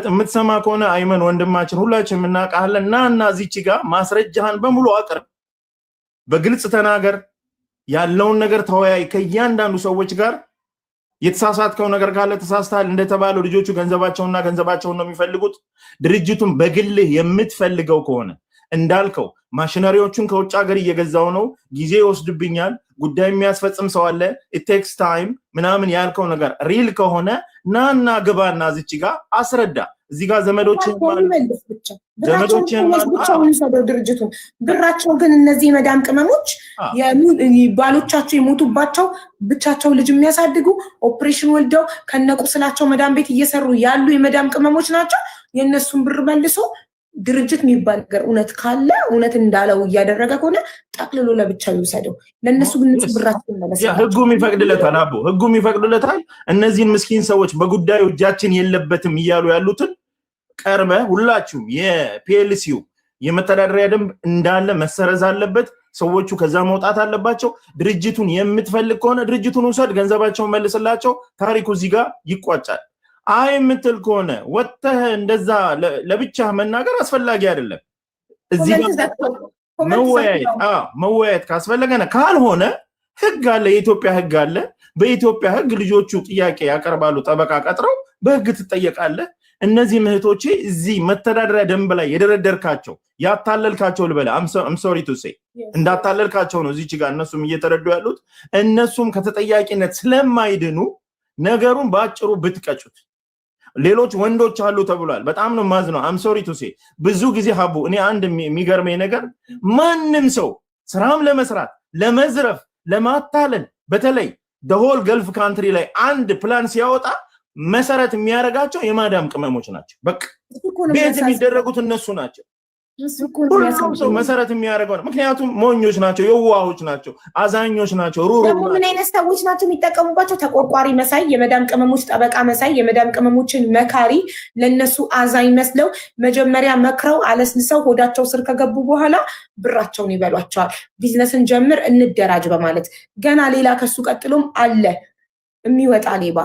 የምትሰማ ከሆነ አይመን ወንድማችን ሁላችን እናቃለን እና እዚች ጋር ማስረጃህን በሙሉ አቅርብ በግልጽ ተናገር ያለውን ነገር ተወያይ ከእያንዳንዱ ሰዎች ጋር የተሳሳተው ነገር ካለ ተሳስተሃል እንደተባለው ልጆቹ ገንዘባቸውን ነው የሚፈልጉት ድርጅቱን በግልህ የምትፈልገው ከሆነ እንዳልከው ማሽነሪዎቹን ከውጭ ሀገር እየገዛው ነው ጊዜ ይወስድብኛል ጉዳይ የሚያስፈጽም ሰው አለ it takes time ምናምን ያልከው ነገር ሪል ከሆነ ናና ግባና እዚች ጋር አስረዳ እዚህ ጋር ዘመዶችን ድርጅቱን ብራቸው ግን እነዚህ መዳም ቅመሞች ባሎቻቸው የሞቱባቸው ብቻቸው ልጅ የሚያሳድጉ ኦፕሬሽን ወልደው ከነቁስላቸው መዳም ቤት እየሰሩ ያሉ የመዳም ቅመሞች ናቸው የነሱን ብር መልሶ ድርጅት የሚባል ነገር እውነት ካለ እውነት እንዳለው ያደረገ ከሆነ ጠቅልሎ ለብቻው ይወሰደው ለነሱ ግን ብራቸው ያ ህጉም ይፈቅድለታል አቦ ህጉም ይፈቅድለታል እነዚህን ምስኪን ሰዎች በጉዳዩ እጃችን የለበትም ይያሉ ያሉትን ቀርበ ሁላችሁም የፒኤልሲው የመተዳደሪያ ደንብ እንዳለ መሰረዝ አለበት ሰዎቹ ከዛ መውጣት አለባቸው ድርጅቱን የምትፈልግ ከሆነ ድርጅቱን ወሰድ ገንዘባቸውን መልስላቸው ታሪኩ እዚህ ጋር ይቋጫል አይ የምትል ከሆነ ወጥተህ እንደዛ ለብቻ መናገር አስፈላጊ አይደለም እዚህ ጋር መወያየት ካስፈለገና ካልሆነ ህግ አለ የኢትዮጵያ ህግ አለ በኢትዮጵያ ህግ ልጆቹ ጥያቄ ያቀርባሉ ጠበቃ ቀጥረው በህግ ትጠየቃለህ እነዚህ ምህቶቼ እዚህ መተዳደሪያ ደንብ ላይ የደረደርካቸው ያታለልካቸው ልበለ I'm sorry to say እንዳታለልካቸው ነው እዚች ጋር እነሱም እየተረዱ ያሉት እነሱም ከተጠያቂነት ስለማይድኑ ነገሩን ባጭሩ ብትቀጩት ሌሎች ወንዶች አሉ ተብሏል በጣም ነው ማዝነው I'm sorry to say ብዙ ጊዜ ሀቡ እኔ አንድ የሚገርመኝ ነገር ማንንም ሰው ስራም ለመስራት ለመዝረፍ ለማታለል በተለይ the whole gulf country ላይ አንድ ፕላን ሲያወጣ መሰረት የሚያረጋቸው የማዳም ቅመሞች ናቸው በቃ ቤት የሚደረጉት እነሱ ናቸው ሁሉም ሰው መሰረት የሚያረጋው ምክንያቱም ሞኞች ናቸው የዋሆች ናቸው አዛኞች ናቸው ሩሩ ናቸው ምን አይነት ሰዎች ናቸው የሚጠቀሙባቸው ተቆርቋሪ መሳይ የመዳም ቅመሞች ጠበቃ መሳይ የመዳም ቅመሞችን መካሪ ለነሱ አዛኝ መስለው መጀመሪያ መክረው አለስልሰው ሆዳቸው ስር ከገቡ በኋላ ብራቸውን ይበሏቸዋል ቢዝነስን ጀምር እንደራጅ በማለት ገና ሌላ ከሱ ቀጥሎም አለ የሚወጣ ሌባ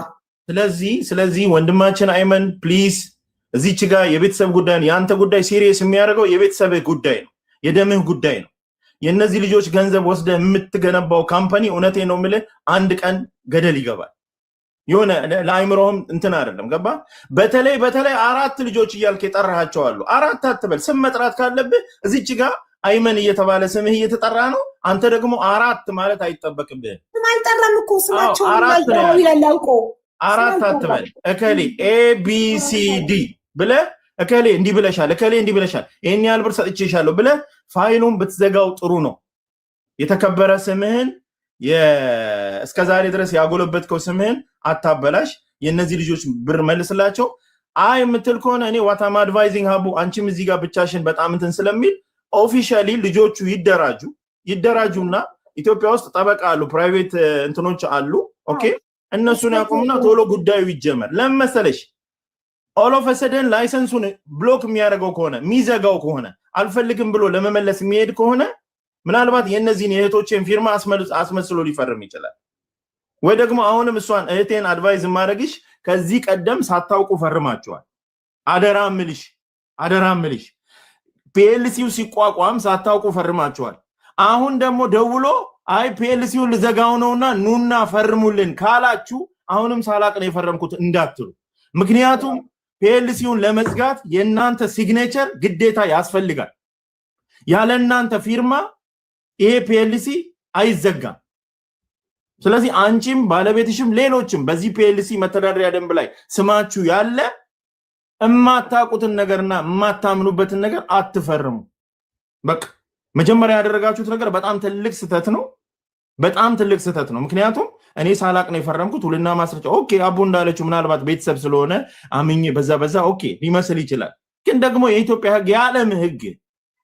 ስለዚህ ወንድማችን አይመን ፕሊዝ እዚች ጋር የቤተሰብ ጉዳይ ነው ያንተ ጉዳይ ሲሪየስ የሚያደርገው የቤተሰብ ጉዳይ ነው የደምህ ጉዳይ ነው የነዚህ ልጆች ገንዘብ ወስደ የምትገነባው ካምፓኒ እውነቴ ነው ማለት አንድ ቀን ገደል ይገባል የሆነ ለአይምሮም እንትን አይደለም ገባ በተለይ አራት ልጆች እያልከ የጠራሃቸው አሉ አራት አትበል ስም መጥራት ካለብህ እዚች ጋር አይመን እየተባለ ስምህ እየተጠራ ነው አንተ ደግሞ አራት ማለት አይጠበቅብህ ስም አልጠራም እኮ ስማቸው ይላል አውቆ አራት አትበል እከሌ ABCD ብለ እከሌ እንዲህ ብለሻል ይሄን ያህል ብር ሰጥቼሻለሁ ብለ ፋይሉን ብትዘጋው ጥሩ ነው የተከበረ ስምህን እስከዛሬ ድረስ ያጎለበትከው ስምህን አታበላሽ የነዚህ ልጆች ብር መልስላቸው አይ የምትል ከሆነ እኔ what I'm advising ሀቡ አንቺም እዚህ ጋር ብቻሽን በጣም እንትን ስለሚል ኦፊሻሊ ልጆቹ ይደራጁና ኢትዮጵያ ውስጥ ጠበቃ አሉ ፕራይቬት እንትኖች አሉ ኦኬ እነሱን ያቆምና ቶሎ ጉዳዩ ይጀመር ለምሳሌሽ all of a sudden ላይሰንሱን ብሎክ የሚያደርገው ከሆነ ሚዘጋው ከሆነ አልፈልግም ብሎ ለመመለስ የሚሄድ ከሆነ ምናልባት የነዚህን የእህቶችን ፊርማ አስመስሎ ሊፈርም ይችላል ወይ ደግሞ አሁንም እሷን እህቴን አድቫይዝ ማድረግሽ ከዚህ ቀደም ሳታውቁ ፈርማቸዋል አደራምልሽ PLCው ሲቋቋም ሳታውቁ ፈርማቸዋል አሁን ደግሞ ደውሎ አይ PLCው ልዘጋው ነውና ኑና ፈርሙልን ካላችሁ አሁንም ሳላቅ ነው የፈረምኩት እንዳትሉ ምክንያቱም PLCውን ለመዝጋት የናንተ ሲግኔቸር ግዴታ ያስፈልጋል ያለ እናንተ ፊርማ ይሄ PLC አይዘጋም ስለዚህ አንቺም ባለቤትሽም ሌሎችም በዚህ PLC መተዳደሪያ ደንብ ላይ ስማችሁ ያለ እማታቁትን ነገርና እማታምኑበትን ነገር አትፈርሙ በቃ መጀመሪያ ያደረጋችሁት ነገር በጣም ትልቅ ስህተት ነው ምክንያቱም እኔ ሳላቅ ነው የፈረምኩት ሁልና ማስረጃ ኦኬ አቡ እንዳለችው ምናልባት ቤተሰብ ስለሆነ አምኜ በዛ ኦኬ ሊመስል ይችላል ግን ደግሞ የኢትዮጵያ ህግ የዓለም ህግ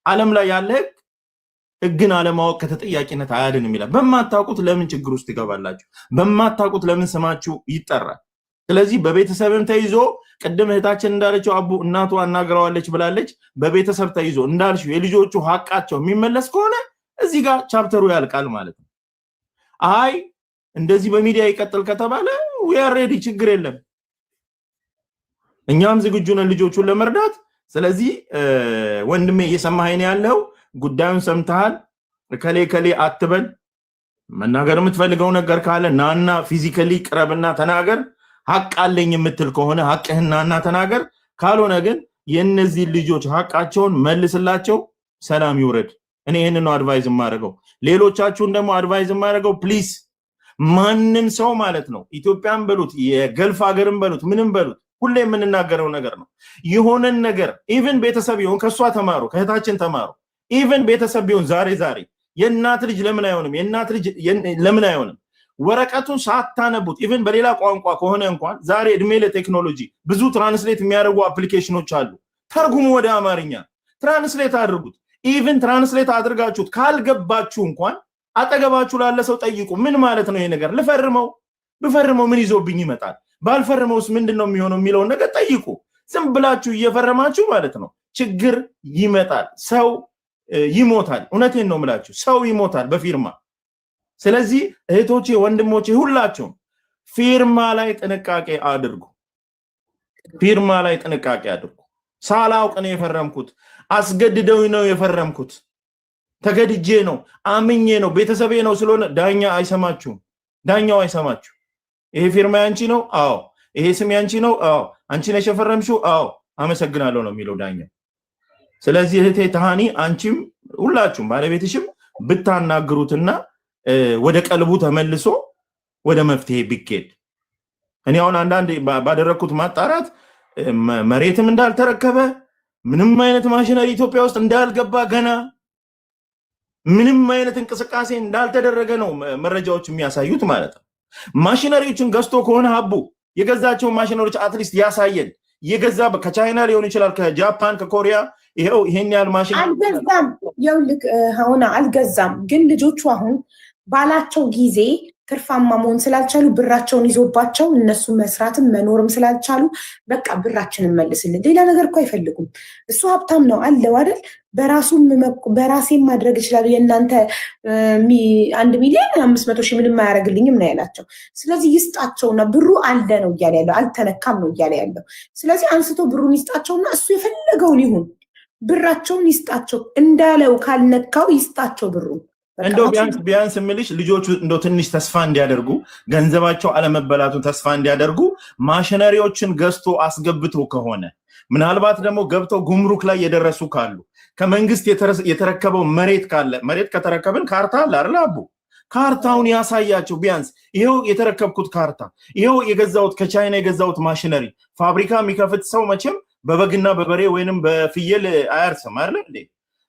ዓለም ላይ ያለ ህግን አለማወቅ ከተጠያቂነት አያድንም ይላል በማታውቁት ለምን ችግር ውስጥ ይገባላችሁ በማታውቁት ለምን ስማችሁ ይጠራል ስለዚህ በቤተሰብም ተይዞ ቀደም እህታችን እንዳለችው አቡ እናቷ አናግራዋለች ብላለች በቤተሰብ ተይዞ እንዳልሽው የልጆቹ ሐቃቸው የሚመለስ ከሆነ እዚህ ጋር ቻፕተሩ ያልቃል ማለት ነው አይ እንደዚህ በሚዲያ ይቀጥል ከተባለ we are ready ችግር የለም እኛም ዝግጁ ነን ልጆቹን ለመርዳት። ስለዚህ ወንድሜ እየሰማኸኝ ያለው ጉዳዩን ሰምተሃል። ከሌ አትበል። መናገር የምትፈልገው ነገር ካለ ናና ፊዚካሊ ቅረብና ተናገር። ሐቅ አለኝ የምትል ከሆነ ሐቅህን ናና ተናገር። ካልሆነ ግን የነዚህ ልጆች ሐቃቸውን መልስላቸው፣ ሰላም ይውረድ። እኔ ይሄንን ነው አድቫይዝ የማደርገው። ሌሎቻችሁን ደግሞ አድቫይዝ የማደርገው ፕሊዝ ማንም ሰው ማለት ነው ኢትዮጵያን በሉት የገልፍ ሀገርን በሉት ምንም በሉት ሁሌ የምንናገረው ነገር ነው። የሆነን ነገር ኢቭን ቤተሰብ ይሁን ከሷ ተማሩ፣ ከእህታችን ተማሩ። ኢቭን ቤተሰብ ቢሆን ዛሬ የእናት ልጅ ለምን አይሆንም? የእናት ልጅ ለምን አይሆንም? ወረቀቱን ሳታነቡት ኢቭን በሌላ ቋንቋ ከሆነ እንኳን ዛሬ እድሜ ለቴክኖሎጂ ብዙ ትራንስሌት የሚያደርጉ አፕሊኬሽኖች አሉ። ተርጉሙ ወደ አማርኛ፣ ትራንስሌት አድርጉት። ኢቭን ትራንስሌት አድርጋችሁት ካልገባችሁ እንኳን አጠገባችሁ ላለ ሰው ጠይቁ። ምን ማለት ነው ይሄ ነገር? ብፈርመው ምን ይዞብኝ ይመጣል? ባልፈርመውስ ምንድነው የሚሆነው የሚለውን ነገር ጠይቁ። ዝም ብላችሁ እየፈረማችሁ ማለት ነው ችግር ይመጣል፣ ሰው ይሞታል። እውነቴን ነው የምላችሁ፣ ሰው ይሞታል በፊርማ። ስለዚህ እህቶቼ ወንድሞቼ ሁላችሁም ፊርማ ላይ ጥንቃቄ አድርጉ። ፊርማ ላይ ጥንቃቄ አድርጉ። ሳላውቅ ነው የፈረምኩት፣ አስገድደው ነው የፈረምኩት፣ ተገድጄ ነው፣ አምኜ ነው፣ ቤተሰቤ ነው ስለሆነ ዳኛ አይሰማችሁም። ዳኛው አይሰማችሁ። ይሄ ፊርማ ያንቺ ነው? አዎ። ይሄ ስም ያንቺ ነው? አዎ። አንቺ ነሽ የፈረምሽው? አዎ። አመሰግናለሁ ነው የሚለው ዳኛው። ስለዚህ እህቴ ተሃኒ አንቺም ሁላችሁም ባለቤትሽም ብታናግሩትና ወደ ቀልቡ ተመልሶ ወደ መፍትሄ ቢኬድ። እኔ አሁን አንዳንድ ባደረኩት ማጣራት መሬትም እንዳልተረከበ ምንም አይነት ማሽነሪ ኢትዮጵያ ውስጥ እንዳልገባ ገና ምንም አይነት እንቅስቃሴ እንዳልተደረገ ነው መረጃዎች የሚያሳዩት ማለት ነው። ማሽነሪዎችን ገዝቶ ከሆነ ሀቡ የገዛቸውን ማሽነሪዎች አትሊስት ያሳየን። የገዛ ከቻይና ሊሆን ይችላል፣ ከጃፓን፣ ከኮሪያ ይሄን ያህል ማሽን አልገዛም። ይኸውልህ አሁን አልገዛም፣ ግን ልጆቹ አሁን ባላቸው ጊዜ ትርፋማ መሆን ስላልቻሉ ብራቸውን ይዞባቸው እነሱ መስራትም መኖርም ስላልቻሉ በቃ ብራችንን መልስልን። ሌላ ነገር እኮ አይፈልጉም። እሱ ሀብታም ነው አለው አይደል? በራሴም ማድረግ ይችላሉ። የእናንተ 1,500,000 ምንም አያደርግልኝም ነው ያላቸው። ስለዚህ ይስጣቸውና ብሩ አለ ነው እያለ ያለው፣ አልተነካም ነው እያለ ያለው። ስለዚህ አንስቶ ብሩን ይስጣቸውና እሱ የፈለገውን ይሁን፣ ብራቸውን ይስጣቸው። እንዳለው ካልነካው ይስጣቸው ብሩን። እንደው ቢያንስ ምልሽ ልጆቹ እንደው ትንሽ ተስፋ እንዲያደርጉ ገንዘባቸው አለመበላቱን ተስፋ እንዲያደርጉ ማሽነሪዎችን ገዝቶ አስገብቶ ከሆነ ምናልባት ደግሞ ገብተው ጉምሩክ ላይ የደረሱ ካሉ ከመንግስት የተረከበው መሬት ካለ መሬት ከተረከብን ካርታ አለ አይደል አቡ ካርታውን ያሳያቸው። ቢያንስ ይሄው የተረከብኩት ካርታ፣ ይሄው የገዛውት ከቻይና የገዛውት ማሽነሪ። ፋብሪካ የሚከፍት ሰው መቼም በበግና በበሬ ወይንም በፍየል አያርስም አይደል እንዴ?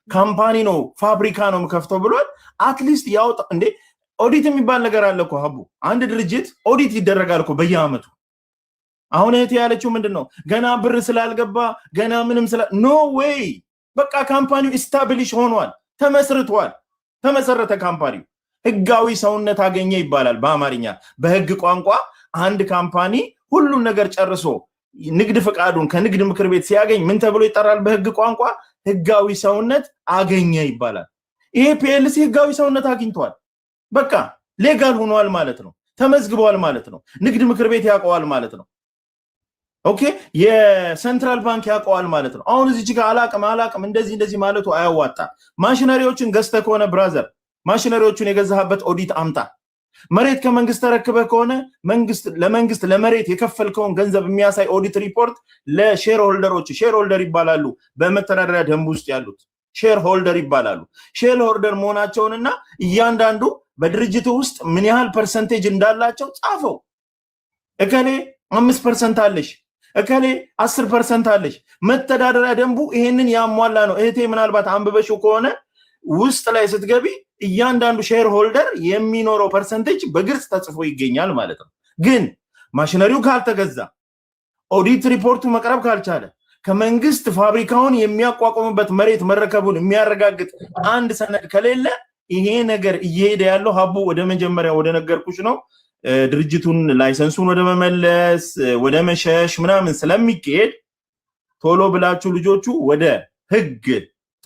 ካምፓኒ ነው ፋብሪካ ነው የምከፍተው ብሏል። አትሊስት ያውጣ እንዴ። ኦዲት የሚባል ነገር አለ እኮ ሀቡ። አንድ ድርጅት ኦዲት ይደረጋል እኮ በየአመቱ። አሁን እህቴ ያለችው ምንድነው? ገና ብር ስላልገባ ገና ምንም ኖ ዌይ። በቃ ካምፓኒው ኢስታብሊሽ ሆኗል፣ ተመስርቷል። ተመሰረተ ካምፓኒው፣ ህጋዊ ሰውነት አገኘ ይባላል በአማርኛ። በህግ ቋንቋ አንድ ካምፓኒ ሁሉን ነገር ጨርሶ ንግድ ፈቃዱን ከንግድ ምክር ቤት ሲያገኝ ምን ተብሎ ይጠራል በህግ ቋንቋ? ህጋዊ ሰውነት አገኘ ይባላል። ይሄ ፒኤልሲ ህጋዊ ሰውነት አግኝቷል። በቃ ሌጋል ሆኗል ማለት ነው። ተመዝግቧል ማለት ነው። ንግድ ምክር ቤት ያውቀዋል ማለት ነው። ኦኬ፣ የሴንትራል ባንክ ያውቀዋል ማለት ነው። አሁን እዚህ ጋር አላቅም እንደዚህ ማለቱ አያዋጣ። ማሽነሪዎችን ገዝተህ ከሆነ ብራዘር ማሽነሪዎቹን የገዛህበት ኦዲት አምጣ። መሬት ከመንግስት ተረክበህ ከሆነ ለመንግስት ለመሬት የከፈልከውን ገንዘብ የሚያሳይ ኦዲት ሪፖርት ለሼር ሆልደሮች፣ ሼር ሆልደር ይባላሉ በመተዳደሪያ ደንብ ውስጥ ያሉት ሼር ሆልደር ይባላሉ። ሼር ሆልደር መሆናቸውንና እያንዳንዱ በድርጅቱ ውስጥ ምን ያህል ፐርሰንቴጅ እንዳላቸው ጻፈው። እከሌ 5% አለሽ፣ እከሌ 10% አለሽ። መተዳደሪያ ደንቡ ይሄንን ያሟላ ነው። እህቴ ምናልባት አንብበሽው ከሆነ ውስጥ ላይ ስትገቢ እያንዳንዱ ሼር ሆልደር የሚኖረው ፐርሰንቴጅ በግልጽ ተጽፎ ይገኛል ማለት ነው። ግን ማሽነሪው ካልተገዛ፣ ኦዲት ሪፖርቱ መቅረብ ካልቻለ፣ ከመንግስት ፋብሪካውን የሚያቋቁምበት መሬት መረከቡን የሚያረጋግጥ አንድ ሰነድ ከሌለ ይሄ ነገር እየሄደ ያለው ሀቡ ወደ መጀመሪያ ወደ ነገርኩሽ ነው። ድርጅቱን ላይሰንሱን ወደ መመለስ ወደ መሸሽ ምናምን ስለሚካሄድ ቶሎ ብላችሁ ልጆቹ ወደ ህግ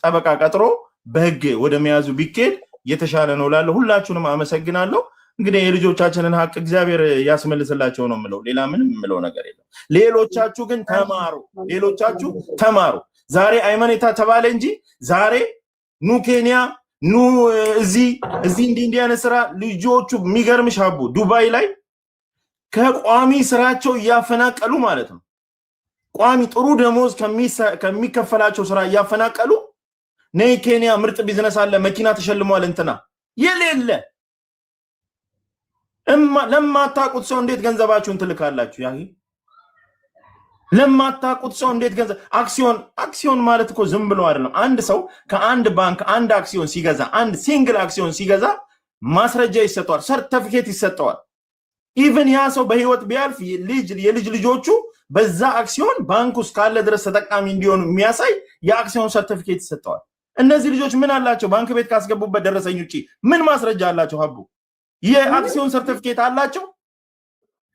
ጠበቃ ቀጥሮ በህግ ወደ መያዙ ቢካሄድ የተሻለ ነው እላለሁ። ሁላችሁንም አመሰግናለሁ። እንግዲህ የልጆቻችንን ሀቅ እግዚአብሔር ያስመልስላቸው ነው የምለው። ሌላ ምንም የምለው ነገር የለም። ሌሎቻችሁ ግን ተማሩ። ሌሎቻችሁ ተማሩ። ዛሬ አይመኔታ ተባለ እንጂ ዛሬ ኑ ኬንያ ኑ እዚህ እንዲህ አይነት ስራ ልጆቹ የሚገርምሽ አቡ ዱባይ ላይ ከቋሚ ስራቸው እያፈናቀሉ ማለት ነው። ቋሚ ጥሩ ደሞዝ ከሚከፈላቸው ስራ እያፈናቀሉ ነይ ኬንያ ምርጥ ቢዝነስ አለ መኪና ተሸልሟል እንትና የሌለ ለማታውቁት ሰው እንዴት ገንዘባችሁን ትልካላችሁ? ያሂ ለማታውቁት ሰው እንዴት ገንዘብ አክሲዮን ማለት እኮ ዝም ብሎ አይደለም። አንድ ሰው ከአንድ ባንክ አንድ አክሲዮን ሲገዛ አንድ ሲንግል አክሲዮን ሲገዛ ማስረጃ ይሰጠዋል፣ ሰርቲፊኬት ይሰጠዋል። ኢቭን ያ ሰው በህይወት ቢያልፍ የልጅ ልጆቹ በዛ አክሲዮን ባንክ ውስጥ ካለ ድረስ ተጠቃሚ እንዲሆኑ የሚያሳይ የአክሲዮን ሰርቲፊኬት ይሰጠዋል። እነዚህ ልጆች ምን አላቸው? ባንክ ቤት ካስገቡበት ደረሰኝ ውጪ ምን ማስረጃ አላቸው? ሀቡ የአክሲዮን ሰርቲፊኬት አላቸው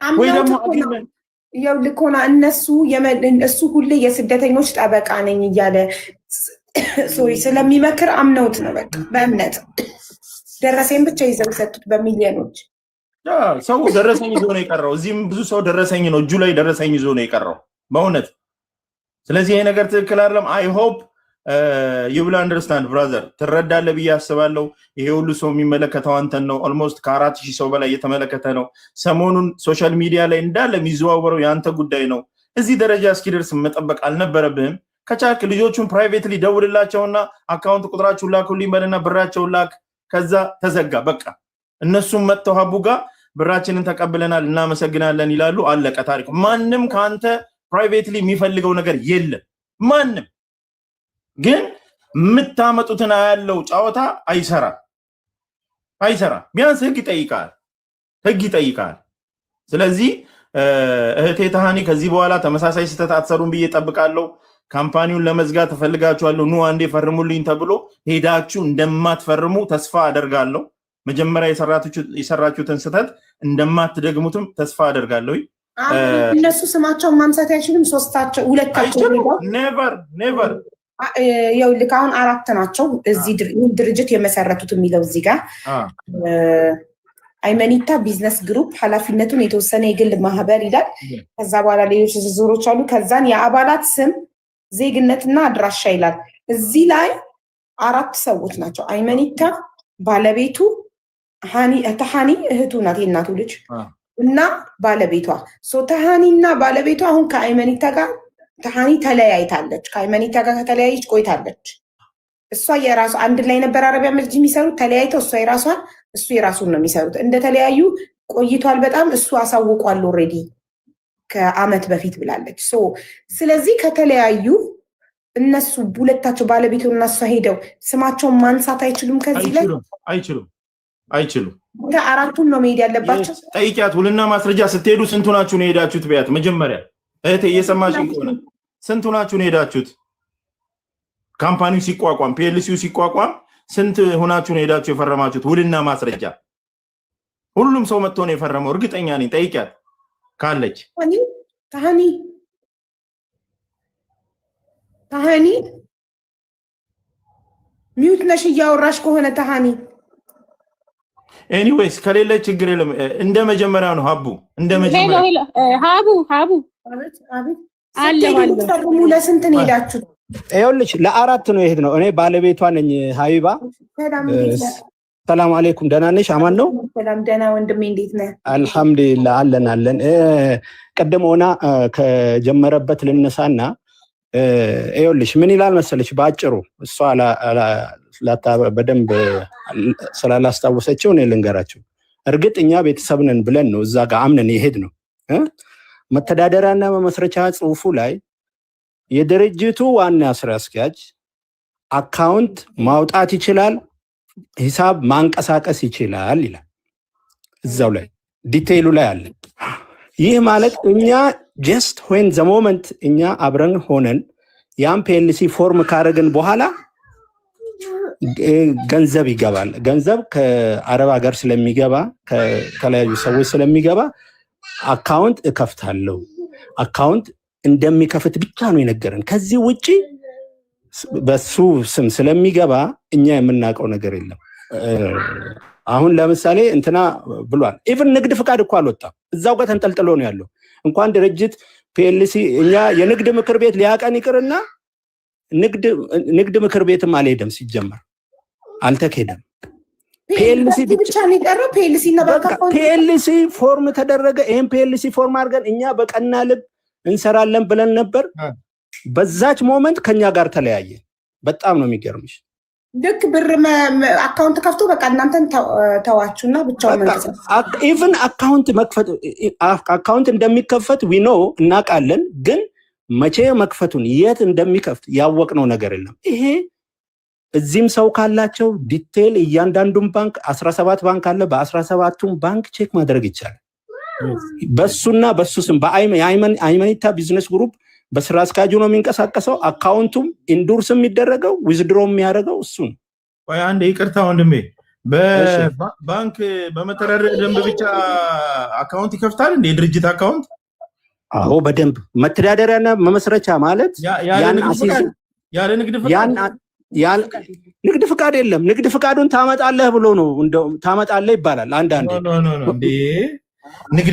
ወይ ደግሞ ያው ልኮና እነሱ ሁሌ የስደተኞች ጠበቃ ነኝ እያለ ስለሚመክር አምነውት ነው። በቃ በእምነት ደረሰኝ ብቻ ይዘው ሰጡት በሚሊዮኖች። ሰው ደረሰኝ ይዞ ነው የቀረው። እዚህም ብዙ ሰው ደረሰኝ ነው እጁ ላይ ደረሰኝ ይዞ ነው የቀረው በእውነት። ስለዚህ ይሄ ነገር ትክክል አይደለም። አይ ሆፕ ዩ ዊል አንደርስታንድ ብራዘር፣ ትረዳለህ ብዬ አስባለሁ። ይሄ ሁሉ ሰው የሚመለከተው አንተን ነው። ኦልሞስት ከ4000 ሰው በላይ እየተመለከተ ነው። ሰሞኑን ሶሻል ሚዲያ ላይ እንዳለ የሚዘዋወረው የአንተ ጉዳይ ነው። እዚህ ደረጃ እስኪደርስ መጠበቅ አልነበረብህም። ከቻልክ ልጆቹን ፕራይቬትሊ ደውልላቸውና አካውንት ቁጥራችሁን ላኩልኝ በልና ብራቸውን ላክ። ከዛ ተዘጋ በቃ። እነሱም መጥተው ሀቡ ጋር ብራችንን ተቀብለናል እናመሰግናለን ይላሉ። አለቀ ታሪክ። ማንም ከአንተ ፕራይቬትሊ የሚፈልገው ነገር የለም። ማንም ግን የምታመጡትን ያለው ጨዋታ አይሰራ። ቢያንስ ህግ ይጠይቃል። ስለዚህ እህቴ ተሃኒ ከዚህ በኋላ ተመሳሳይ ስህተት አትሰሩም ብዬ ጠብቃለሁ። ካምፓኒውን ለመዝጋት ተፈልጋችኋለሁ ኑ አንዴ ፈርሙልኝ ተብሎ ሄዳችሁ እንደማትፈርሙ ተስፋ አደርጋለሁ። መጀመሪያ የሰራችሁትን ስህተት እንደማትደግሙትም ተስፋ አደርጋለሁ። እነሱ ስማቸውን ማንሳት አይችሉም። ሁለታቸው ኔቨር ያው ልክ አሁን 4 ናቸው እዚህ ድርጅት የመሰረቱት የሚለው እዚህ ጋር አይመኒታ ቢዝነስ ግሩፕ ኃላፊነቱን የተወሰነ የግል ማህበር ይላል። ከዛ በኋላ ሌሎች ዝርዝሮች አሉ። ከዛን የአባላት ስም ዜግነትና አድራሻ ይላል። እዚህ ላይ 4 ሰዎች ናቸው። አይመኒታ ባለቤቱ ተሃኒ እህቱ ናት የእናቱ ልጅ እና ባለቤቷ ተሃኒና ባለቤቷ አሁን ከአይመኒታ ጋር ተሃኒ ተለያይታለች። ከአይመኒታ ጋር ከተለያየች ቆይታለች። እሷ የራሱ አንድ ላይ ነበር አረቢያ መስጂድ የሚሰሩት። ተለያይተው እሷ የራሷን እሱ የራሱን ነው የሚሰሩት። እንደተለያዩ ቆይቷል በጣም። እሱ አሳውቋል ኦልሬዲ ከአመት በፊት ብላለች። ስለዚህ ከተለያዩ እነሱ ሁለታቸው ባለቤቱ እና እሷ ሄደው ስማቸውን ማንሳት አይችሉም። ከዚህ ላይ አይችሉም። ከአራቱን ነው መሄድ ያለባቸው። ጠይቂያት። ውልና ማስረጃ ስትሄዱ ስንቱ ናችሁ ነው ሄዳችሁት? ቢያት መጀመሪያ እህቴ እየሰማሽኝ ከሆነ ስንቱ ናችሁ ነው ሄዳችሁት? ካምፓኒው ሲቋቋም ፒኤልሲው ሲቋቋም ስንት ሆናችሁ ነው ሄዳችሁ የፈረማችሁት? ውልና ማስረጃ ሁሉም ሰው መጥቶ ነው የፈረመው። እርግጠኛ ነኝ። ጠይቂያት ካለች። ተሃኒ ሚውት ነሽ እያወራሽ ከሆነ ተሃኒ። ኤኒዌይስ ከሌለ ችግር የለም። እንደ መጀመሪያ ነው ሀቡ፣ እንደ መጀመሪያ ሀቡ ፈርሙ። ለስንት ነው ሄዳችሁት? ይኸውልሽ ለ4 ነው የሄድነው። እኔ ባለቤቷ ነኝ ሀቢባ። ሰላም አለይኩም። ደህና ነሽ? አማን ነው? ሰላም ደህና ወንድሜ፣ እንዴት ነህ? አልሐምዱሊላህ አለን። ቀደም ሆና ከጀመረበት ልነሳና ይኸውልሽ ምን ይላል መሰለሽ፣ በአጭሩ እሷ በደንብ ስላላስታወሰችው እኔ ልንገራቸው። እርግጥ እኛ ቤተሰብ ነን ብለን ነው እዛ ጋር አምነን የሄድነው። መተዳደሪያና መመስረቻ ጽሁፉ ላይ የድርጅቱ ዋና ስራ አስኪያጅ አካውንት ማውጣት ይችላል፣ ሂሳብ ማንቀሳቀስ ይችላል ይላል። እዛው ላይ ዲቴይሉ ላይ አለ። ይህ ማለት እኛ ጀስት ዌን ዘ ሞመንት እኛ አብረን ሆነን ያን ፒኤልሲ ፎርም ካረግን በኋላ ገንዘብ ይገባል። ገንዘብ ከአረብ ሀገር ስለሚገባ ከተለያዩ ሰዎች ስለሚገባ አካውንት እከፍታለሁ፣ አካውንት እንደሚከፍት ብቻ ነው የነገረን። ከዚህ ውጪ በሱ ስም ስለሚገባ እኛ የምናውቀው ነገር የለም። አሁን ለምሳሌ እንትና ብሏል። ኢቭን ንግድ ፍቃድ እኮ አልወጣም፣ እዛው ጋር ተንጠልጥሎ ነው ያለው። እንኳን ድርጅት ፒኤልሲ እኛ የንግድ ምክር ቤት ሊያቀን ይቅርና ንግድ ምክር ቤትም አልሄደም፣ ሲጀመር አልተካሄደም። ፒኤልሲ ብቻ ነው የቀረው። ፒኤልሲ ፎርም ተደረገ። ይሄን ፒኤልሲ ፎርም አድርገን እኛ በቀና ልብ እንሰራለን ብለን ነበር። በዛች ሞመንት ከኛ ጋር ተለያየ። በጣም ነው የሚገርምሽ። ልክ ብር አካውንት ከፍቶ በቃ እናንተን ተዋችሁና ብቻውን መንቀሳቀስ ኢቭን አካውንት እንደሚከፈት ዊ ኖ እናውቃለን፣ ግን መቼ መክፈቱን የት እንደሚከፍት ያወቅነው ነገር የለም። ይሄ እዚህም ሰው ካላቸው ዲቴል እያንዳንዱን ባንክ 17 ባንክ አለ። በ17ቱም ባንክ ቼክ ማድረግ ይቻላል። በሱና በሱ ስም በአይመኒታ ቢዝነስ ግሩፕ በስራ አስኪያጁ ነው የሚንቀሳቀሰው። አካውንቱም ኢንዱርስ የሚደረገው ዊዝድሮ የሚያደርገው እሱ ነው። ወይ አንድ ይቅርታ ወንድሜ፣ በባንክ በመተዳደሪያ ደንብ ብቻ አካውንት ይከፍታል እንዴ? የድርጅት አካውንት? አዎ በደንብ መተዳደሪያና መመስረቻ ማለት ያለ ንግድ ፍቃድ የለም። ንግድ ፍቃዱን ታመጣለህ ብሎ ነው እንደውም ታመጣለህ ይባላል አንዳንዴ።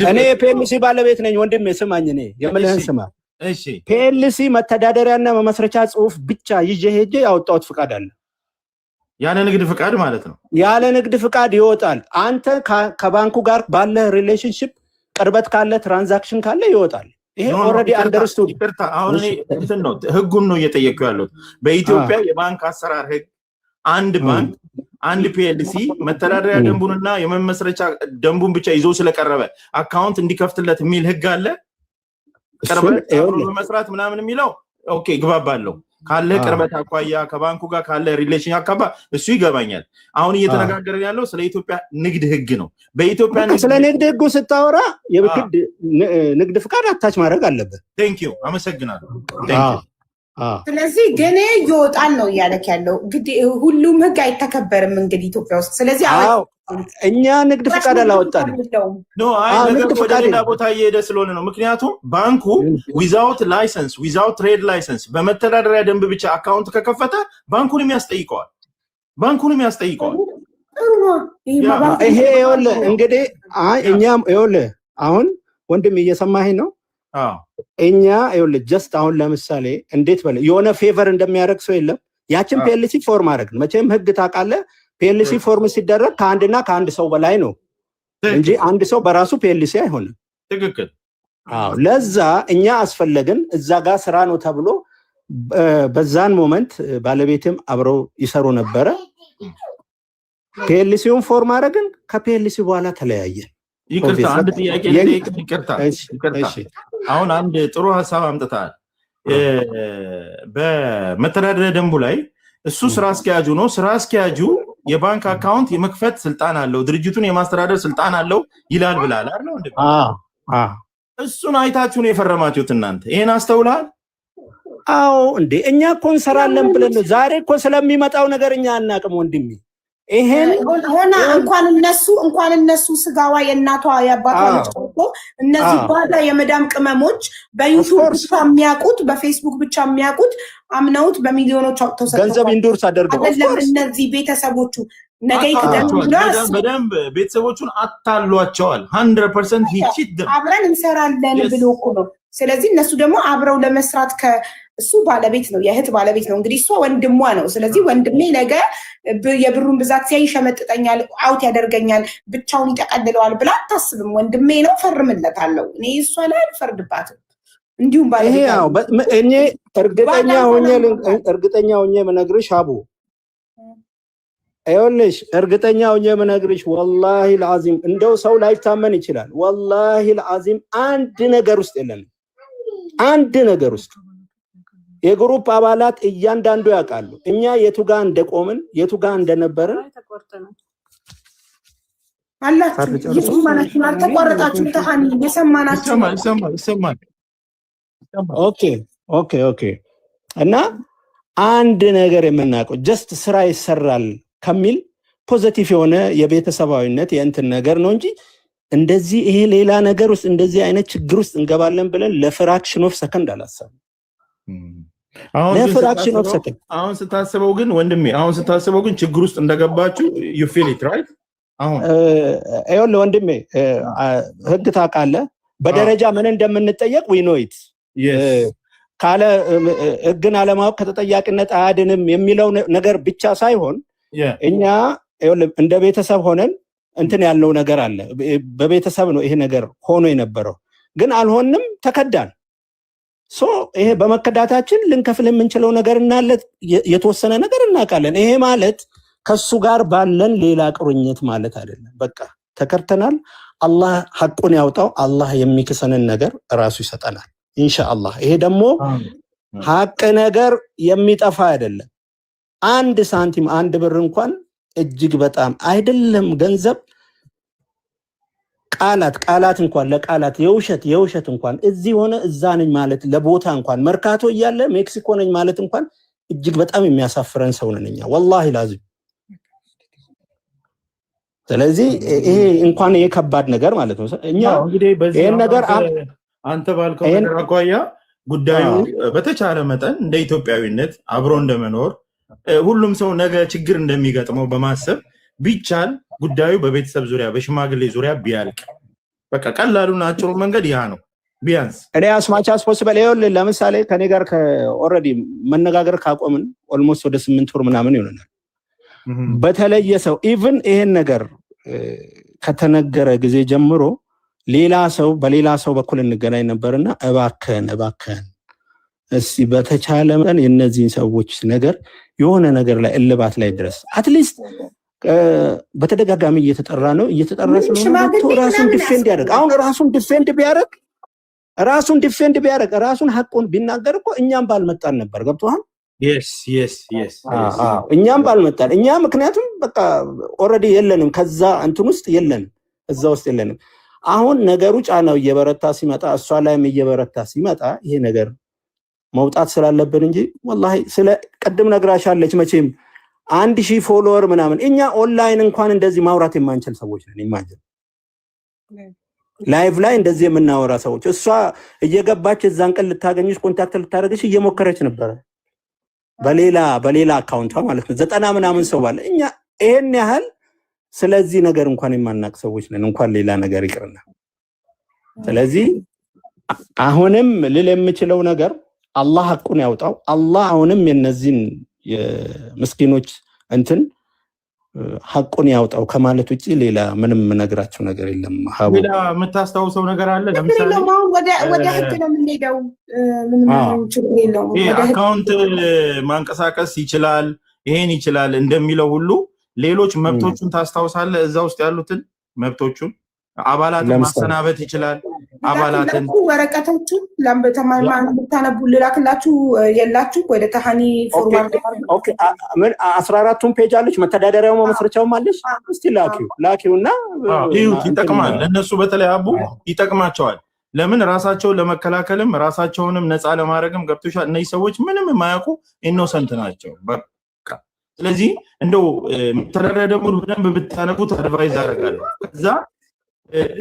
እኔ ፒኤልሲ ባለቤት ነኝ ወንድሜ፣ ስማኝ፣ እኔ የምልህን ስማ። እሺ ፒኤልሲ መተዳደሪያና መመስረቻ ጽሁፍ ብቻ ይዤ ሄጄ ያወጣሁት ፍቃድ አለ። ያለ ንግድ ፍቃድ ማለት ነው። ያለ ንግድ ፍቃድ ይወጣል። አንተ ከባንኩ ጋር ባለ ሪሌሽንሺፕ ቅርበት ካለ ትራንዛክሽን ካለ ይወጣል። ይሄ ኦልሬዲ አንደርስቱድ። አሁን እኔ እንትን ነው ህጉን ነው እየጠየኩ ያለሁት። በኢትዮጵያ የባንክ አሰራር ህግ አንድ ባንክ አንድ ፒኤልሲ መተዳደሪያ ደንቡንና የመመስረቻ ደንቡን ብቻ ይዞ ስለቀረበ አካውንት እንዲከፍትለት የሚል ህግ አለ። ቅርበት መስራት ምናምን የሚለው ኦኬ ግባባለሁ። ካለ ቅርበት አኳያ ከባንኩ ጋር ካለ ሪሌሽን አካባ እሱ ይገባኛል። አሁን እየተነጋገርን ያለው ስለ ኢትዮጵያ ንግድ ህግ ነው። በኢትዮጵያ ስለ ንግድ ህጉ ስታወራ የግድ ንግድ ፍቃድ አታች ማድረግ አለበት። ቴንክ ዩ አመሰግናለሁ። ስለዚህ ግን ይወጣል ነው እያለክ ያለው። እንግዲህ ሁሉም ህግ አይተከበርም እንግዲህ ኢትዮጵያ ውስጥ። ስለዚህ እኛ ንግድ ፍቃድ አላወጣንም። ንግድ ፍቃድ ሌላ ቦታ እየሄደ ስለሆነ ነው። ምክንያቱም ባንኩ ዊዛውት ላይሰንስ ዊዛውት ትሬድ ላይሰንስ በመተዳደሪያ ደንብ ብቻ አካውንት ከከፈተ ባንኩንም ያስጠይቀዋል። ይሄ ይኸውልህ እንግዲህ እኛም ይኸውልህ አሁን ወንድም እየሰማኸኝ ነው። እኛ ይኸውልህ ጀስት አሁን ለምሳሌ እንዴት በለ የሆነ ፌቨር እንደሚያደርግ ሰው የለም። ያችን ፒኤልሲ ፎርም አደረግ መቼም ህግ ታውቃለህ። ፒኤልሲ ፎርም ሲደረግ ከአንድና ከአንድ ሰው በላይ ነው እንጂ አንድ ሰው በራሱ ፒኤልሲ አይሆንም። ትክክል። ለዛ እኛ አስፈለግን እዛ ጋር ስራ ነው ተብሎ በዛን ሞመንት ባለቤትም አብረው ይሰሩ ነበረ። ፒኤልሲውን ፎርም አደረግን። ከፒኤልሲ በኋላ ተለያየን። ይቅርታ አንድ ጥያቄ ይቅርታ። አሁን አንድ ጥሩ ሀሳብ አምጥተሃል። በመተዳደሪያ ደንቡ ላይ እሱ ስራ አስኪያጁ ነው። ስራ አስኪያጁ የባንክ አካውንት የመክፈት ስልጣን አለው፣ ድርጅቱን የማስተዳደር ስልጣን አለው ይላል ብላል አይደል? እሱን አይታችሁ ነው የፈረማችሁት እናንተ። ይሄን አስተውልሃል? አዎ እንዴ እኛ እኮ እንሰራለን ብለን ነው። ዛሬ እኮ ስለሚመጣው ነገር እኛ አናውቅም ወንድሜ። ይሄን ሆና እንኳን እነሱ ስጋዋ የእናቷ የአባቷ ልጅ ቆጥቶ እነዚህ ባዳ የመዳም ቅመሞች በዩቲዩብ ብቻ የሚያውቁት በፌስቡክ ብቻ የሚያውቁት አምነውት በሚሊዮኖች አውጥተው ገንዘብ ኢንዶርስ አድርገው እነዚህ ቤተሰቦቹ ነገ ይከዳሉ ብለዋል። በደንብ ቤተሰቦቹን አታሏቸዋል። 100% ሂቺት አብረን እንሰራለን ብሎ እኮ ነው። ስለዚህ እነሱ ደግሞ አብረው ለመስራት እሱ ባለቤት ነው፣ የእህት ባለቤት ነው። እንግዲህ እሷ ወንድሟ ነው። ስለዚህ ወንድሜ ነገ የብሩን ብዛት ሲያይ ይሸመጥጠኛል፣ አውት ያደርገኛል፣ ብቻውን ይጠቀልለዋል ብላ አታስብም። ወንድሜ ነው፣ ፈርምለታለሁ። እኔ እሷ ላይ አልፈርድባትም። እንዲሁም ባለቤት እኔ እርግጠኛ ሆኜ የምነግርሽ አቡ ይኸውልሽ፣ እርግጠኛ ሆኜ የምነግርሽ ወላሂ ልዓዚም እንደው ሰው ላይታመን ይችላል። ወላሂ ልዓዚም አንድ ነገር ውስጥ የለንም። አንድ ነገር ውስጥ የግሩፕ አባላት እያንዳንዱ ያውቃሉ እኛ የቱ ጋር እንደቆምን የቱ ጋር እንደነበርን አላችሁ። የሰማናችሁ አልተቋረጣችሁም። ተሃኒ የሰማናችሁ ይሰማል። ኦኬ እና አንድ ነገር የምናውቀው ጀስት ስራ ይሰራል ከሚል ፖዚቲቭ የሆነ የቤተሰባዊነት የእንትን ነገር ነው እንጂ እንደዚህ ይሄ ሌላ ነገር ውስጥ እንደዚህ አይነት ችግር ውስጥ እንገባለን ብለን ለፍራክሽን ኦፍ ሰከንድ አላሰብም። ለፍራክሽን ኦፍ ሰከንድ አሁን ስታስበው ግን ወንድሜ ችግር ውስጥ እንደገባችሁ you feel it right? አሁን ይኸውልህ ወንድሜ ህግ ታውቃለህ በደረጃ ምን እንደምንጠየቅ we know it ካለ ህግን አለማወቅ ከተጠያቂነት አያድንም የሚለው ነገር ብቻ ሳይሆን እኛ ይኸውልህ እንደ ቤተሰብ ሆነን እንትን ያለው ነገር አለ በቤተሰብ ነው ይሄ ነገር ሆኖ የነበረው ግን አልሆንም ተከዳን ይሄ በመከዳታችን ልንከፍል የምንችለው ነገር እናለ የተወሰነ ነገር እናውቃለን ይሄ ማለት ከሱ ጋር ባለን ሌላ ቁርኝት ማለት አይደለም በቃ ተከርተናል አላህ ሐቁን ያውጣው አላህ የሚከሰነን ነገር ራሱ ይሰጠናል ኢንሻአላህ ይሄ ደግሞ ሐቅ ነገር የሚጠፋ አይደለም አንድ ሳንቲም አንድ ብር እንኳን እጅግ በጣም አይደለም ገንዘብ ቃላት እንኳን ለቃላት የውሸት እንኳን እዚህ ሆነ እዛ ነኝ ማለት ለቦታ እንኳን መርካቶ ይያለ ሜክሲኮ ነኝ ማለት እንኳን እጅግ በጣም የሚያሳፍረን ሰው ነንኛ ወላሂ ላዚም ስለዚህ ይሄ እንኳን የከባድ ነገር ማለት ነው እኛ እንግዲህ በዚህ ነገር አንተ ባልከው ነገር አቋያ ጉዳዩ በተቻለ መጠን እንደ ኢትዮጵያዊነት አብሮ እንደመኖር ሁሉም ሰው ነገ ችግር እንደሚገጥመው በማሰብ ቢቻል ጉዳዩ በቤተሰብ ዙሪያ በሽማግሌ ዙሪያ ቢያልቅ በቃ ቀላሉና አጭሩ መንገድ ያ ነው ቢያንስ እኔ አስማቻስ ፖሲብል ይኸውልህ ለምሳሌ ከኔ ጋር ኦሬዲ መነጋገር ካቆምን ኦልሞስት ወደ 8 ወር ምናምን ይሆናል በተለየ ሰው ኢቭን ይሄን ነገር ከተነገረ ጊዜ ጀምሮ ሌላ ሰው በሌላ ሰው በኩል እንገናኝ ነበርና እባከን እስቲ በተቻለ መጠን የነዚህን ሰዎች ነገር የሆነ ነገር ላይ እልባት ላይ ድረስ አትሊስት በተደጋጋሚ እየተጠራ ስለሆነ ራሱን ዲፌንድ ያደርግ አሁን ራሱን ዲፌንድ ቢያደርግ ራሱን ሐቁን ቢናገር እኮ እኛም ባልመጣን ነበር ገብቶሃል yes እኛም ባልመጣን እኛ ምክንያቱም በቃ ኦሬዲ የለንም ከዛ እንትን ውስጥ የለንም እዛ ውስጥ የለንም አሁን ነገሩ ጫናው እየበረታ ሲመጣ እሷ ላይም እየበረታ ሲመጣ ይሄ ነገር መውጣት ስላለብን እንጂ ወላሂ ስለ ቀድም ነግራሻለች መቼም 1000 ፎሎወር ምናምን እኛ ኦንላይን እንኳን እንደዚህ ማውራት የማንችል ሰዎች ነን ኢማጂን ላይቭ ላይ እንደዚህ የምናወራ ሰዎች እሷ እየገባች እዛን ቀን ልታገኝሽ ኮንታክት ልታደርግሽ እየሞከረች ነበር በሌላ አካውንቷ ማለት ነው 90 ምናምን ሰው ባለ እኛ ይሄን ያህል ስለዚህ ነገር እንኳን የማናቅ ሰዎች ነን እንኳን ሌላ ነገር ይቅርና ስለዚህ አሁንም ልል የምችለው ነገር አላህ ሐቁን ያውጣው አላህ አሁንም የነዚህን የምስኪኖች እንትን ሐቁን ያውጣው ከማለት ውጪ ሌላ ምንም ነግራቸው ነገር የለም ሀቡ ሌላ የምታስታውሰው ነገር አለ ለምሳሌ ወደ ህግ ነው የምንሄደው ምንም ችግር የለውም አካውንት ማንቀሳቀስ ይችላል ይሄን ይችላል እንደሚለው ሁሉ ሌሎች መብቶቹን ታስታውሳለህ እዛ ውስጥ ያሉትን መብቶቹን አባላትን ማሰናበት ይችላል አባላትን ወረቀቶቹን ለምበተማማን ተነቡ ልላክላችሁ የላችሁ ወደ ተሃኒ ፎርዋርድ ኦኬ ምን 14ቱን ፔጅ አለች መተዳደሪያው መመስረቻው ማለሽ እስቲ ላኪውና ይጠቅማል ለነሱ በተለይ አቡ ይጠቅማቸዋል ለምን ራሳቸውን ለመከላከልም ራሳቸውንም ነፃ ለማድረግም ገብቶሻል እነዚህ ሰዎች ምንም የማያውቁ ኢኖሰንት ናቸው በቃ ስለዚህ እንደው መተዳደሪያ ደግሞ በደንብ ብታነቡት አድቫይዝ አደርጋለሁ ከዛ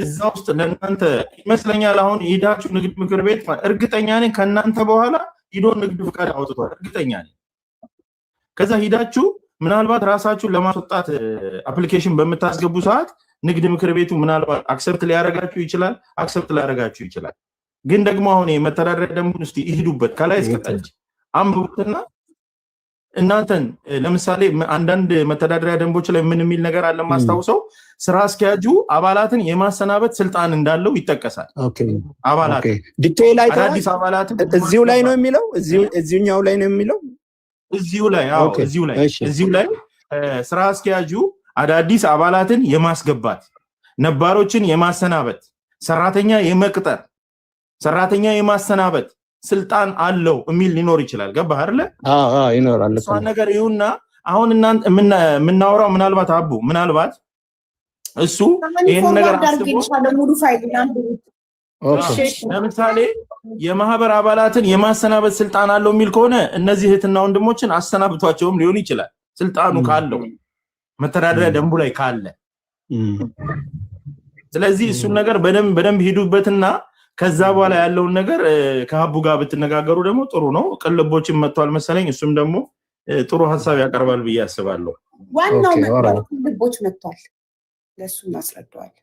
እዛ ውስጥ ለእናንተ ይመስለኛል አሁን ሄዳችሁ ንግድ ምክር ቤት እርግጠኛ ነኝ ከእናንተ በኋላ ሂዶ ንግድ ፍቃድ አውጥቷል እርግጠኛ ነኝ ከዛ ሂዳችሁ ምናልባት ራሳችሁን ለማስወጣት አፕሊኬሽን በምታስገቡ ሰዓት ንግድ ምክር ቤቱ ምናልባት አክሰፕት ሊያደርጋችሁ ይችላል ግን ደግሞ አሁን መተዳደሪያ ደንቡን እስቲ ይሄዱበት ከላይ እስከታች አንብቡትና እናንተን ለምሳሌ አንዳንድ መተዳደሪያ ደንቦች ላይ ምን የሚል ነገር አለ ማስታውሰው ስራ አስኪያጁ አባላትን የማሰናበት ስልጣን እንዳለው ይጠቀሳል አባላት ዲቴይል አዲስ አባላት እዚሁ ላይ ነው የሚለው እዚሁኛው ላይ ነው የሚለው እዚሁ ላይ ስራ አስኪያጁ አዳዲስ አባላትን የማስገባት ነባሮችን የማሰናበት ሰራተኛ የመቅጠር ሰራተኛ የማሰናበት ስልጣን አለው የሚል ሊኖር ይችላል ገባህ አይደለ ይኖራል እሷ ነገር ይሁንና አሁን እናንተ ምናወራው ምናልባት አቡ ምናልባት እሱ ይሄን ነገር ለምሳሌ የማህበር አባላትን የማሰናበት ስልጣን አለው የሚል ከሆነ እነዚህ እህትና ወንድሞችን አሰናብቷቸውም ሊሆን ይችላል ስልጣኑ ካለው መተዳደሪያ ደንቡ ላይ ካለ ስለዚህ እሱን ነገር በደንብ ሂዱበትና ከዛ በኋላ ያለውን ነገር ከሀቡ ጋር ብትነጋገሩ ደግሞ ጥሩ ነው ቅልቦችን መጥቷል መሰለኝ እሱም ደግሞ ጥሩ ሐሳብ ያቀርባል ብዬ አስባለሁ ዋናው ቅልቦች መጥቷል ለሱ እናስረዳዋለን።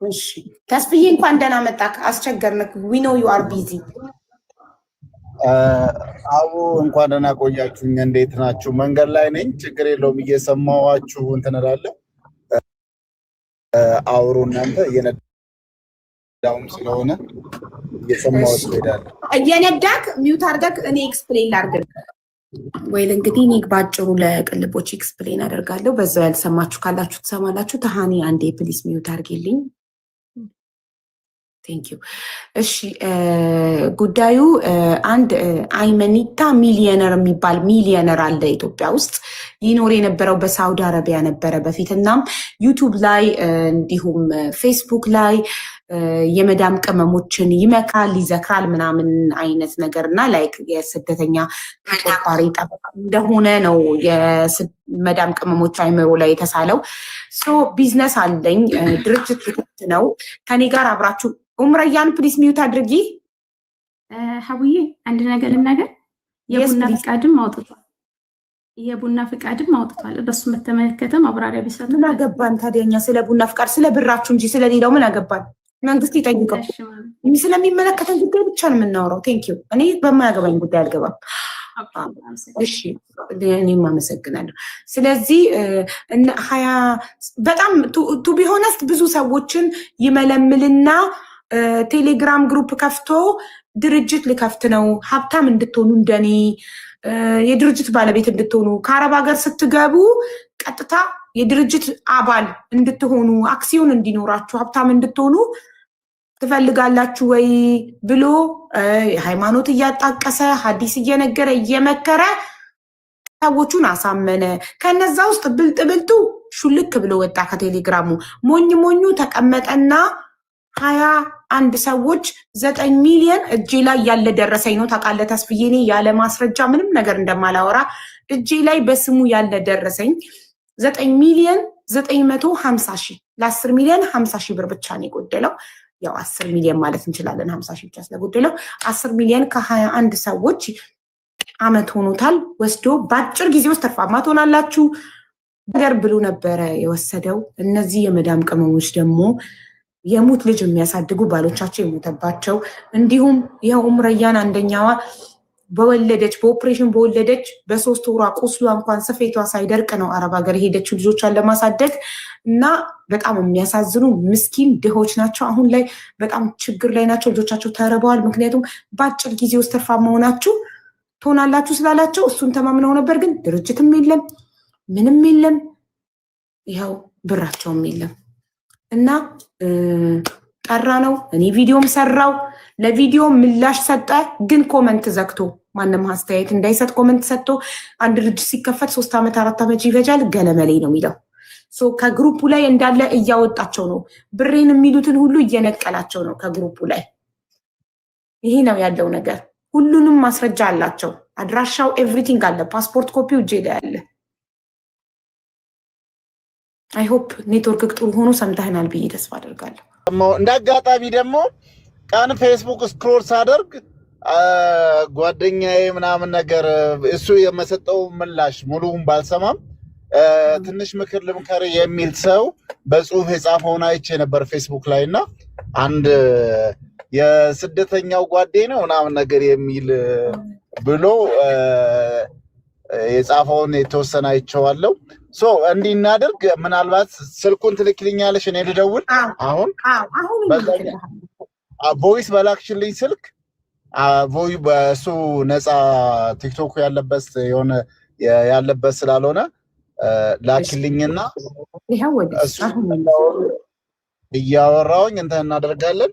እሺ ተስፍዬ እንኳን ደህና መጣክ። አስቸገርንክ። we know you are busy። አቡ እንኳን ደህና ቆያችሁኝ። እንዴት ናችሁ? መንገድ ላይ ነኝ። ችግር የለውም። እየሰማኋችሁ እንትን እላለሁ። አውሩ እናንተ እየነዳሁም ስለሆነ እየሰማሁት እሄዳለሁ። እየነዳክ ሚውት አድርገክ እኔ ኤክስፕሌን ላድርግ ወይ? እንግዲህ እኔ ባጭሩ ለቅልቦች ኤክስፕሌን አደርጋለሁ። በዛው ያልሰማችሁ ካላችሁ ትሰማላችሁ። ተሃኒ አንዴ ፕሊስ ሚውት አድርጊልኝ። ቴንክ ዩ። እሺ ጉዳዩ አንድ አይመኒታ ሚሊየነር የሚባል ሚሊየነር አለ ኢትዮጵያ ውስጥ። ይኖር የነበረው በሳውዲ አረቢያ ነበረ በፊትናም ዩቱብ ላይ እንዲሁም ፌስቡክ ላይ የመዳም ቅመሞችን ይመክራል፣ ይዘክራል ምናምን አይነት ነገር እና ላይክ የስደተኛ ተቆርቋሪ ጠበቃ እንደሆነ ነው የመዳም ቅመሞች አይምሮ ላይ የተሳለው። ቢዝነስ አለኝ ድርጅት ልክት ነው ከኔ ጋር አብራችሁ ኡምረያን ፕሊስ ሚውት አድርጊ። ሀቡዬ አንድ ነገር ልናገር። የቡና ፍቃድም አውጥቷል። የቡና ፍቃድም አውጥቷል። በሱ መተመለከተ ማብራሪያ ቢሰጥ ምን አገባን ታዲያኛ? ስለ ቡና ፍቃድ ስለ ብራችሁ እንጂ ስለሌላው ምን አገባን? መንግስት ይጠይቀው። ስለሚመለከተን ጉዳይ ብቻ ነው የምናወራው። ቴንክ ዩ። እኔ በማያገባኝ ጉዳይ አልገባም። እሺ እኔም አመሰግናለሁ። ስለዚህ በጣም ቱ ቢ ሆነስት ብዙ ሰዎችን ይመለምልና ቴሌግራም ግሩፕ ከፍቶ ድርጅት ልከፍት ነው ሀብታም እንድትሆኑ እንደኔ የድርጅት ባለቤት እንድትሆኑ ከአረብ ሀገር ስትገቡ ቀጥታ የድርጅት አባል እንድትሆኑ አክሲዮን እንዲኖራችሁ ሀብታም እንድትሆኑ ትፈልጋላችሁ ወይ ብሎ ሃይማኖት እያጣቀሰ ሐዲስ እየነገረ እየመከረ ሰዎቹን አሳመነ። ከነዛ ውስጥ ብልጡ ሹልክ ብሎ ወጣ ከቴሌግራሙ። ሞኙ ተቀመጠና 21 ሰዎች 9 ሚሊዮን እጄ ላይ ያለ ደረሰኝ ነው። ታውቃለህ ተስፍዬ እኔ ያለ ማስረጃ ምንም ነገር እንደማላወራ እጄ ላይ በስሙ ያለ ደረሰኝ 9 ሚሊዮን 950 ሺህ ለ10 ሚሊዮን 50 ሺህ ብር ብቻ ነው የጎደለው። ያው 10 ሚሊዮን ማለት እንችላለን 50 ሺህ ብቻ ስለጎደለው 10 ሚሊዮን ከ21 ሰዎች አመት ሆኖታል ወስዶ በአጭር ጊዜ ውስጥ ተርፋማ ትሆናላችሁ ነገር ብሎ ነበረ የወሰደው። እነዚህ የመዳም ቅመሞች ደግሞ የሙት ልጅ የሚያሳድጉ ባሎቻቸው የሞተባቸው እንዲሁም ይኸው ኡምረያን አንደኛዋ በኦፕሬሽን በወለደች በ3 ወሯ ቁስሏ እንኳን ስፌቷ ሳይደርቅ ነው አረብ ሀገር የሄደችው ልጆቿን ለማሳደግ እና በጣም የሚያሳዝኑ ምስኪን ድሆች ናቸው። አሁን ላይ በጣም ችግር ላይ ናቸው። ልጆቻቸው ተርበዋል። ምክንያቱም በአጭር ጊዜ ውስጥ ትርፋማ መሆናችሁ ትሆናላችሁ ስላላቸው እሱን ተማምነው ነበር። ግን ድርጅትም የለም ምንም የለም፣ ይኸው ብራቸውም የለም እና ጠራ ነው። እኔ ቪዲዮም ሰራው፣ ለቪዲዮ ምላሽ ሰጠ። ግን ኮመንት ዘግቶ ማንም አስተያየት እንዳይሰጥ ኮመንት ሰጥቶ አንድ ድርጅት ሲከፈት 3 ዓመት 4 ዓመት ይፈጃል ገለመሌ ነው የሚለው። ከግሩፑ ላይ እንዳለ እያወጣቸው ነው። ብሬን የሚሉትን ሁሉ እየነቀላቸው ነው ከግሩፑ ላይ። ይሄ ነው ያለው ነገር። ሁሉንም ማስረጃ አላቸው። አድራሻው ኤቭሪቲንግ አለ። ፓስፖርት ኮፒው እጄ ላይ አለ። አይ ሆፕ ኔትወርክ ጥሩ ሆኖ ሰምተህናል ብዬ ተስፋ አደርጋለሁ። እንደ አጋጣሚ ደግሞ ቀን ፌስቡክ ስክሮል ሳደርግ ጓደኛዬ ምናምን ነገር እሱ የመሰጠው ምላሽ ሙሉውን ባልሰማም ትንሽ ምክር ልምከር የሚል ሰው በጽሁፍ የጻፈውን አይቼ ነበር ፌስቡክ ላይ እና አንድ የስደተኛው ጓዴ ነው ምናምን ነገር የሚል ብሎ የጻፈውን የተወሰነ አይቼዋለሁ። እንዲህ እናድርግ። ምናልባት ስልኩን ትልክልኛለሽ እኔ ልደውል። አሁን ቮይስ በላክሽልኝ ስልክ በእሱ ነፃ ቲክቶክ ያለበት የሆነ ያለበት ስላልሆነ ላኪልኝና እያወራሁኝ እንትን እናደርጋለን።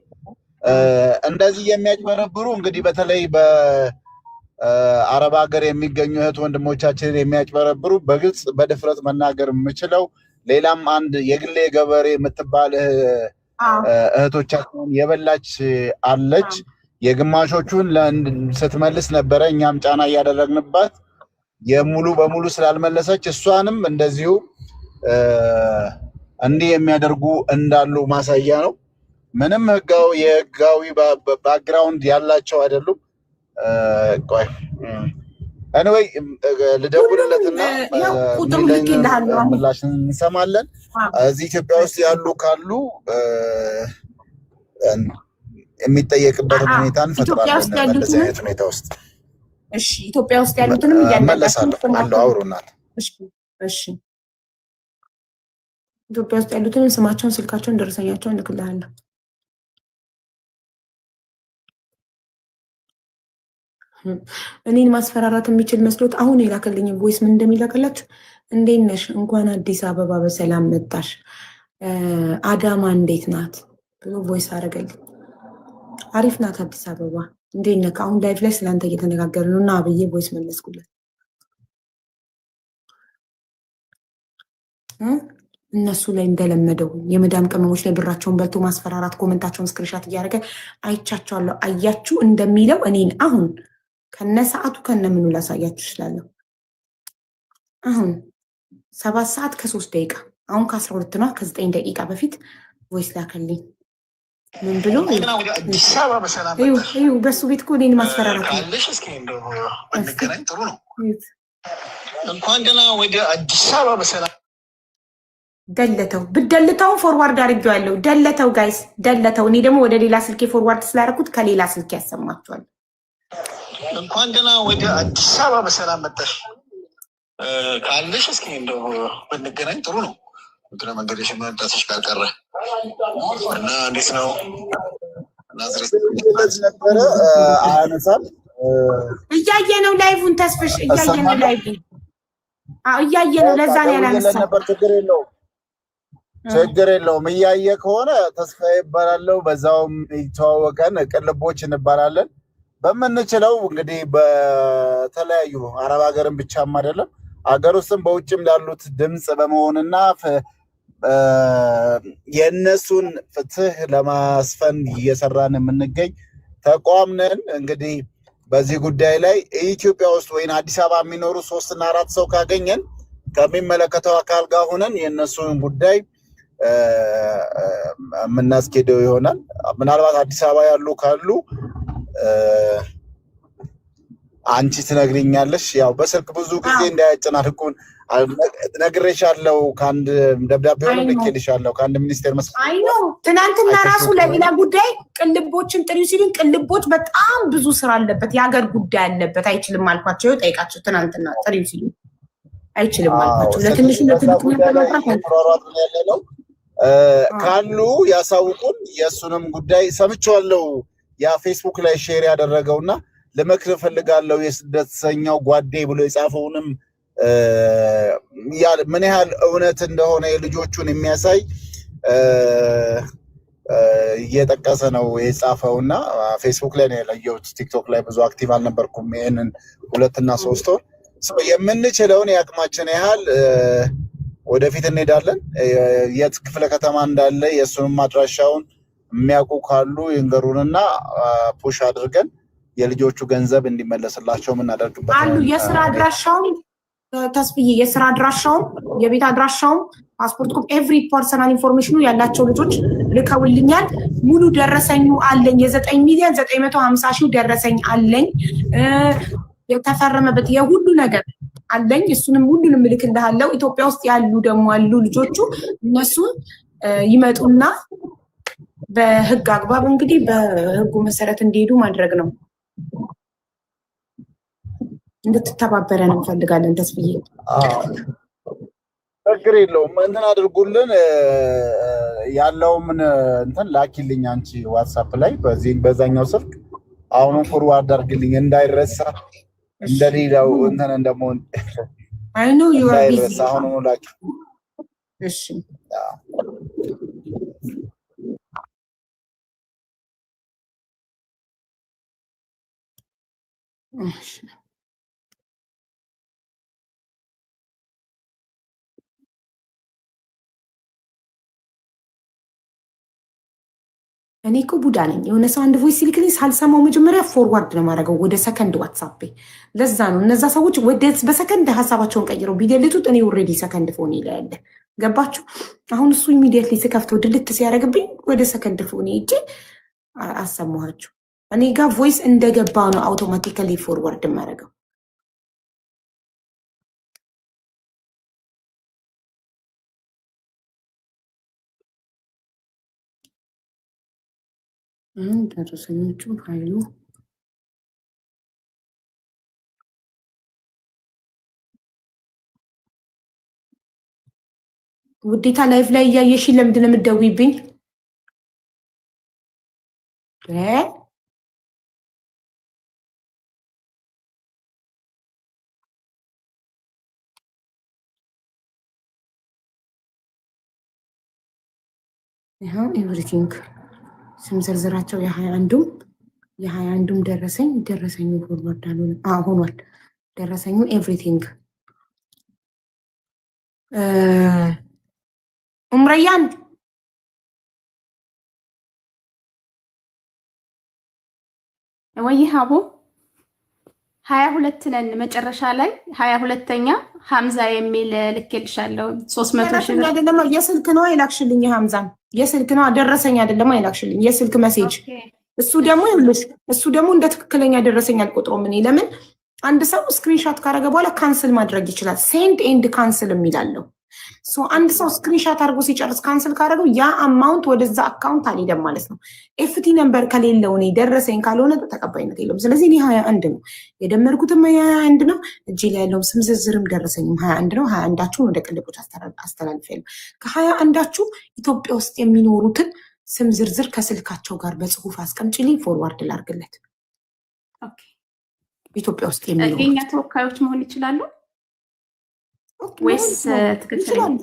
እንደዚህ የሚያጭበረብሩ እንግዲህ በተለይ በአረብ ሀገር የሚገኙ እህት ወንድሞቻችን የሚያጭበረብሩ በግልጽ በድፍረት መናገር የምችለው ሌላም አንድ የግሌ ገበሬ የምትባል እህቶቻችን የበላች አለች። የግማሾቹን ስትመልስ ነበረ እኛም ጫና እያደረግንባት የሙሉ በሙሉ ስላልመለሰች እሷንም እንደዚሁ እንዲህ የሚያደርጉ እንዳሉ ማሳያ ነው። ምንም የህጋዊ ባክግራውንድ ያላቸው አይደሉም። ቆይ anyway ልደውልለትና ቁጥሩ ልክ ይልሃለሁ ምላሽ እንሰማለን እዚህ ኢትዮጵያ ውስጥ ያሉ ካሉ የሚጠየቅበት ሁኔታ እንፈጥራለን በዚህ አይነት ሁኔታ ውስጥ እሺ ኢትዮጵያ ውስጥ ያሉትንም እያንዳንዳቸው አውሩናል እሺ ኢትዮጵያ ውስጥ ያሉትን ስማቸውን ስልካቸውን ደረሰኛቸውን ልክልሃለሁ እኔን ማስፈራራት የሚችል መስሎት አሁን የላከልኝ ቮይስ ምን እንደሚላከላት እንዴት ነሽ እንኳን አዲስ አበባ በሰላም መጣሽ አዳማ እንዴት ናት ብሎ ቮይስ አደረገልኝ አሪፍ ናት አዲስ አበባ እንዴት ነህ አሁን ላይፍ ላይ ስላንተ እየተነጋገርን ነውና አብዬ ቮይስ መለስኩለት እነሱ ላይ እንደለመደው የመዳም ቅመሞች ላይ ብራቸውን በልቶ ማስፈራራት ኮሜንታቸውን ስክሪንሻት እያደረገ አይቻቸዋለሁ አያችሁ እንደሚለው እኔን አሁን ከነሰዓቱ ከነምኑ ላሳያችሁ እችላለሁ አሁን 7 ሰዓት ከ3 ደቂቃ አሁን ከ12 ነው ከ9 ደቂቃ በፊት ቮይስ ላከልኝ ምን ብሎ አዲስ አበባ በሰላም እዩ በሱ ቤት እኮ እኔን ማስፈራራት ካለሽ እስኪ እንደው እንገናኝ ጥሩ ነው እንኳን ገና ወደ አዲስ አበባ በሰላም ደለተው ብደልተው ፎርዋርድ አድርጌዋለሁ ደለተው ጋይስ ደለተው እኔ ደግሞ ወደ ሌላ ስልኬ ፎርዋርድ ስላደረኩት ከሌላ ስልኬ ያሰማቸዋል እንኳን ገና ወደ አዲስ አበባ በሰላም መጣሽ ካለሽ እስኪ እንደው እንገናኝ ጥሩ ነው ወደ መንገድሽ መምጣትሽ ካልቀረ እና እንዴት ነው ናዝሬት ነበረ አነሳል እያየ ነው ላይቭን ተስፍሽ እያየ ነው ላይቭን እያየ ነው ለዛ ነው ያላነሳው ነበር ችግር የለውም እያየ ከሆነ ተስፋ ይባላለው በዛውም ይተዋወቀን ቅልቦች እንባላለን በመንችለው እንግዲህ በተለያዩ አረብ ሀገርን ብቻም አይደለም አገር ውስጥም በውጭም ላሉት ድምጽ በመሆንና የነሱን ፍትህ ለማስፈን እየሰራን የምንገኝ ተቋም ነን እንግዲህ በዚህ ጉዳይ ላይ ኢትዮጵያ ውስጥ ወይ አዲስ አበባ የሚኖሩ 3 እና 4 ሰው ካገኘን ከሚመለከተው አካል ጋር ሆነን የነሱን ጉዳይ የምናስኬደው ይሆናል ምናልባት አዲስ አበባ ያሉ ካሉ አንቺ ትነግሪኛለሽ ያው በስልክ ብዙ ጊዜ እንዳያጨናንቁን ነግሬሻለሁ ካንድ ደብዳቤውን ልኬልሻለሁ ካንድ ሚኒስቴር መስሪያ አይ ነው ትናንትና ራሱ ለሌላ ጉዳይ ቅልቦችን ጥሪው ሲሉኝ ቅልቦች በጣም ብዙ ስራ አለበት የሀገር ጉዳይ አለበት አይችልም አልኳቸው ጠይቃቸው ትናንትና ጥሪው ሲሉኝ አይችልም አልኳቸው ለትንሽ ለትልቅ ነው ካሉ ያሳውቁን የሱንም ጉዳይ ሰምቻለሁ ያ ፌስቡክ ላይ ሼር ያደረገውና ለመክረ ፈልጋለሁ የስደተኛው ጓዴ ብሎ የጻፈውንም ምን ያህል እውነት እንደሆነ የልጆቹን የሚያሳይ እየጠቀሰ ነው የጻፈውና ፌስቡክ ላይ ነው ያለየሁት ቲክቶክ ላይ ብዙ አክቲቭ አልነበርኩም ይሄንን 2 እና 3 ወር የምንችለውን ያቅማችን ያህል ወደፊት እንሄዳለን የት ክፍለ ከተማ እንዳለ የሱንም አድራሻውን የሚያውቁ ካሉ ይንገሩንና ፑሽ አድርገን የልጆቹ ገንዘብ እንዲመለስላቸው ምን አደርግበት አሉ የስራ አድራሻውን ተስፍዬ የስራ አድራሻውን የቤት አድራሻውን ፓስፖርት ኮፒ ኤቭሪ ፐርሰናል ኢንፎርሜሽኑ ያላቸው ልጆች ልከውልኛል ሙሉ ደረሰኙ አለኝ የ9 ሚሊዮን 950 ሺህ ደረሰኝ አለኝ የተፈረመበት የሁሉ ነገር አለኝ እሱንም ሁሉንም ልክልሃለሁ ኢትዮጵያ ውስጥ ያሉ ደግሞ አሉ ልጆቹ እነሱ ይመጡና በህግ አግባብ እንግዲህ በህጉ መሰረት እንዲሄዱ ማድረግ ነው እንድትተባበረን እንፈልጋለን ተስፍዬ ችግር የለውም እንትን አድርጉልን ያለው ምን እንትን ላኪልኝ አንቺ ዋትስአፕ ላይ በዛኛው ስልክ አሁን ፎርዋርድ አድርግልኝ እንዳይረሳ እንደሌላው እንትን እንደሞን አይ ኖ ዩ አር ቢዚ አሁን ነው ላኪ እሺ እኔ እኮ ቡዳ ነኝ የሆነ ሰው አንድ ቮይስ ሲልክልኝ ሳልሰማው መጀመሪያ ፎርዋርድ ነው ማድረገው ወደ ሰከንድ ዋትስአፕ ለዛ ነው እነዛ ሰዎች ወደ በሰከንድ ሀሳባቸውን ቀይረው ቢደልቱት እኔ ኦሬዲ ሰከንድ ፎን ይላል ገባችሁ አሁን እሱ ኢሚዲየትሊ ስከፍተው ድልት ሲያደርግብኝ ወደ ሰከንድ ፎን ሄጄ አሰማኋችሁ እኔ ጋር ቮይስ እንደገባ ነው አውቶማቲካሊ ፎርዋርድ ማድረገው ደረሰኞቹ ፋይሉ ውዴታ ላይፍ ላይ እያየሽ ለምንድን ነው የምትደውይብኝ? ይኸው ኤቭሪቲንግ ስም ዝርዝራቸው የ21ዱም ደረሰኙ ፎርዋርድ ሆኗል። ደረሰኙ ኤቭሪቲንግ ኡምረያን ወይ ሀቡ 22 ነን መጨረሻ ላይ 22ኛ ሐምዛ የሚል ልኬልሻለሁ 300 ሺህ አይደለም የስልክ ነው አይላክሽልኝ ሐምዛን የስልክ ነው ደረሰኝ አይደለም አይላክሽልኝ የስልክ ሜሴጅ እሱ ደግሞ እንደ ትክክለኛ ደረሰኝ አልቆጥሮም እኔ ለምን አንድ ሰው ስክሪንሾት ካረገ በኋላ ካንስል ማድረግ ይችላል ሴንድ ኤንድ ካንስል የሚላለው ሶ አንድ ሰው ስክሪንሾት አድርጎ ሲጨርስ ካንስል ካረገው ያ አማውንት ወደዛ አካውንት አልሄደም ማለት ነው ኤፍቲ ነምበር ከሌለው እኔ ደረሰኝ ካልሆነ ተቀባይነት የለውም ስለዚህ እኔ 21 ነው የደመርኩትም 21 ነው እጄ ላይ ያለው ስም ዝርዝርም ደረሰኝም 21 ነው 21ዳችሁ ወደ ቅልቦች አስተላልፈያለሁ ከ21ዳችሁ ኢትዮጵያ ውስጥ የሚኖሩትን ስም ዝርዝር ከስልካቸው ጋር በጽሁፍ አስቀምጪልኝ ፎርዋርድ ላርግለት ኦኬ ኢትዮጵያ ውስጥ የሚኖሩ የኛ ተወካዮች መሆን ይችላሉ ወይስ ትክክል ይችላሉ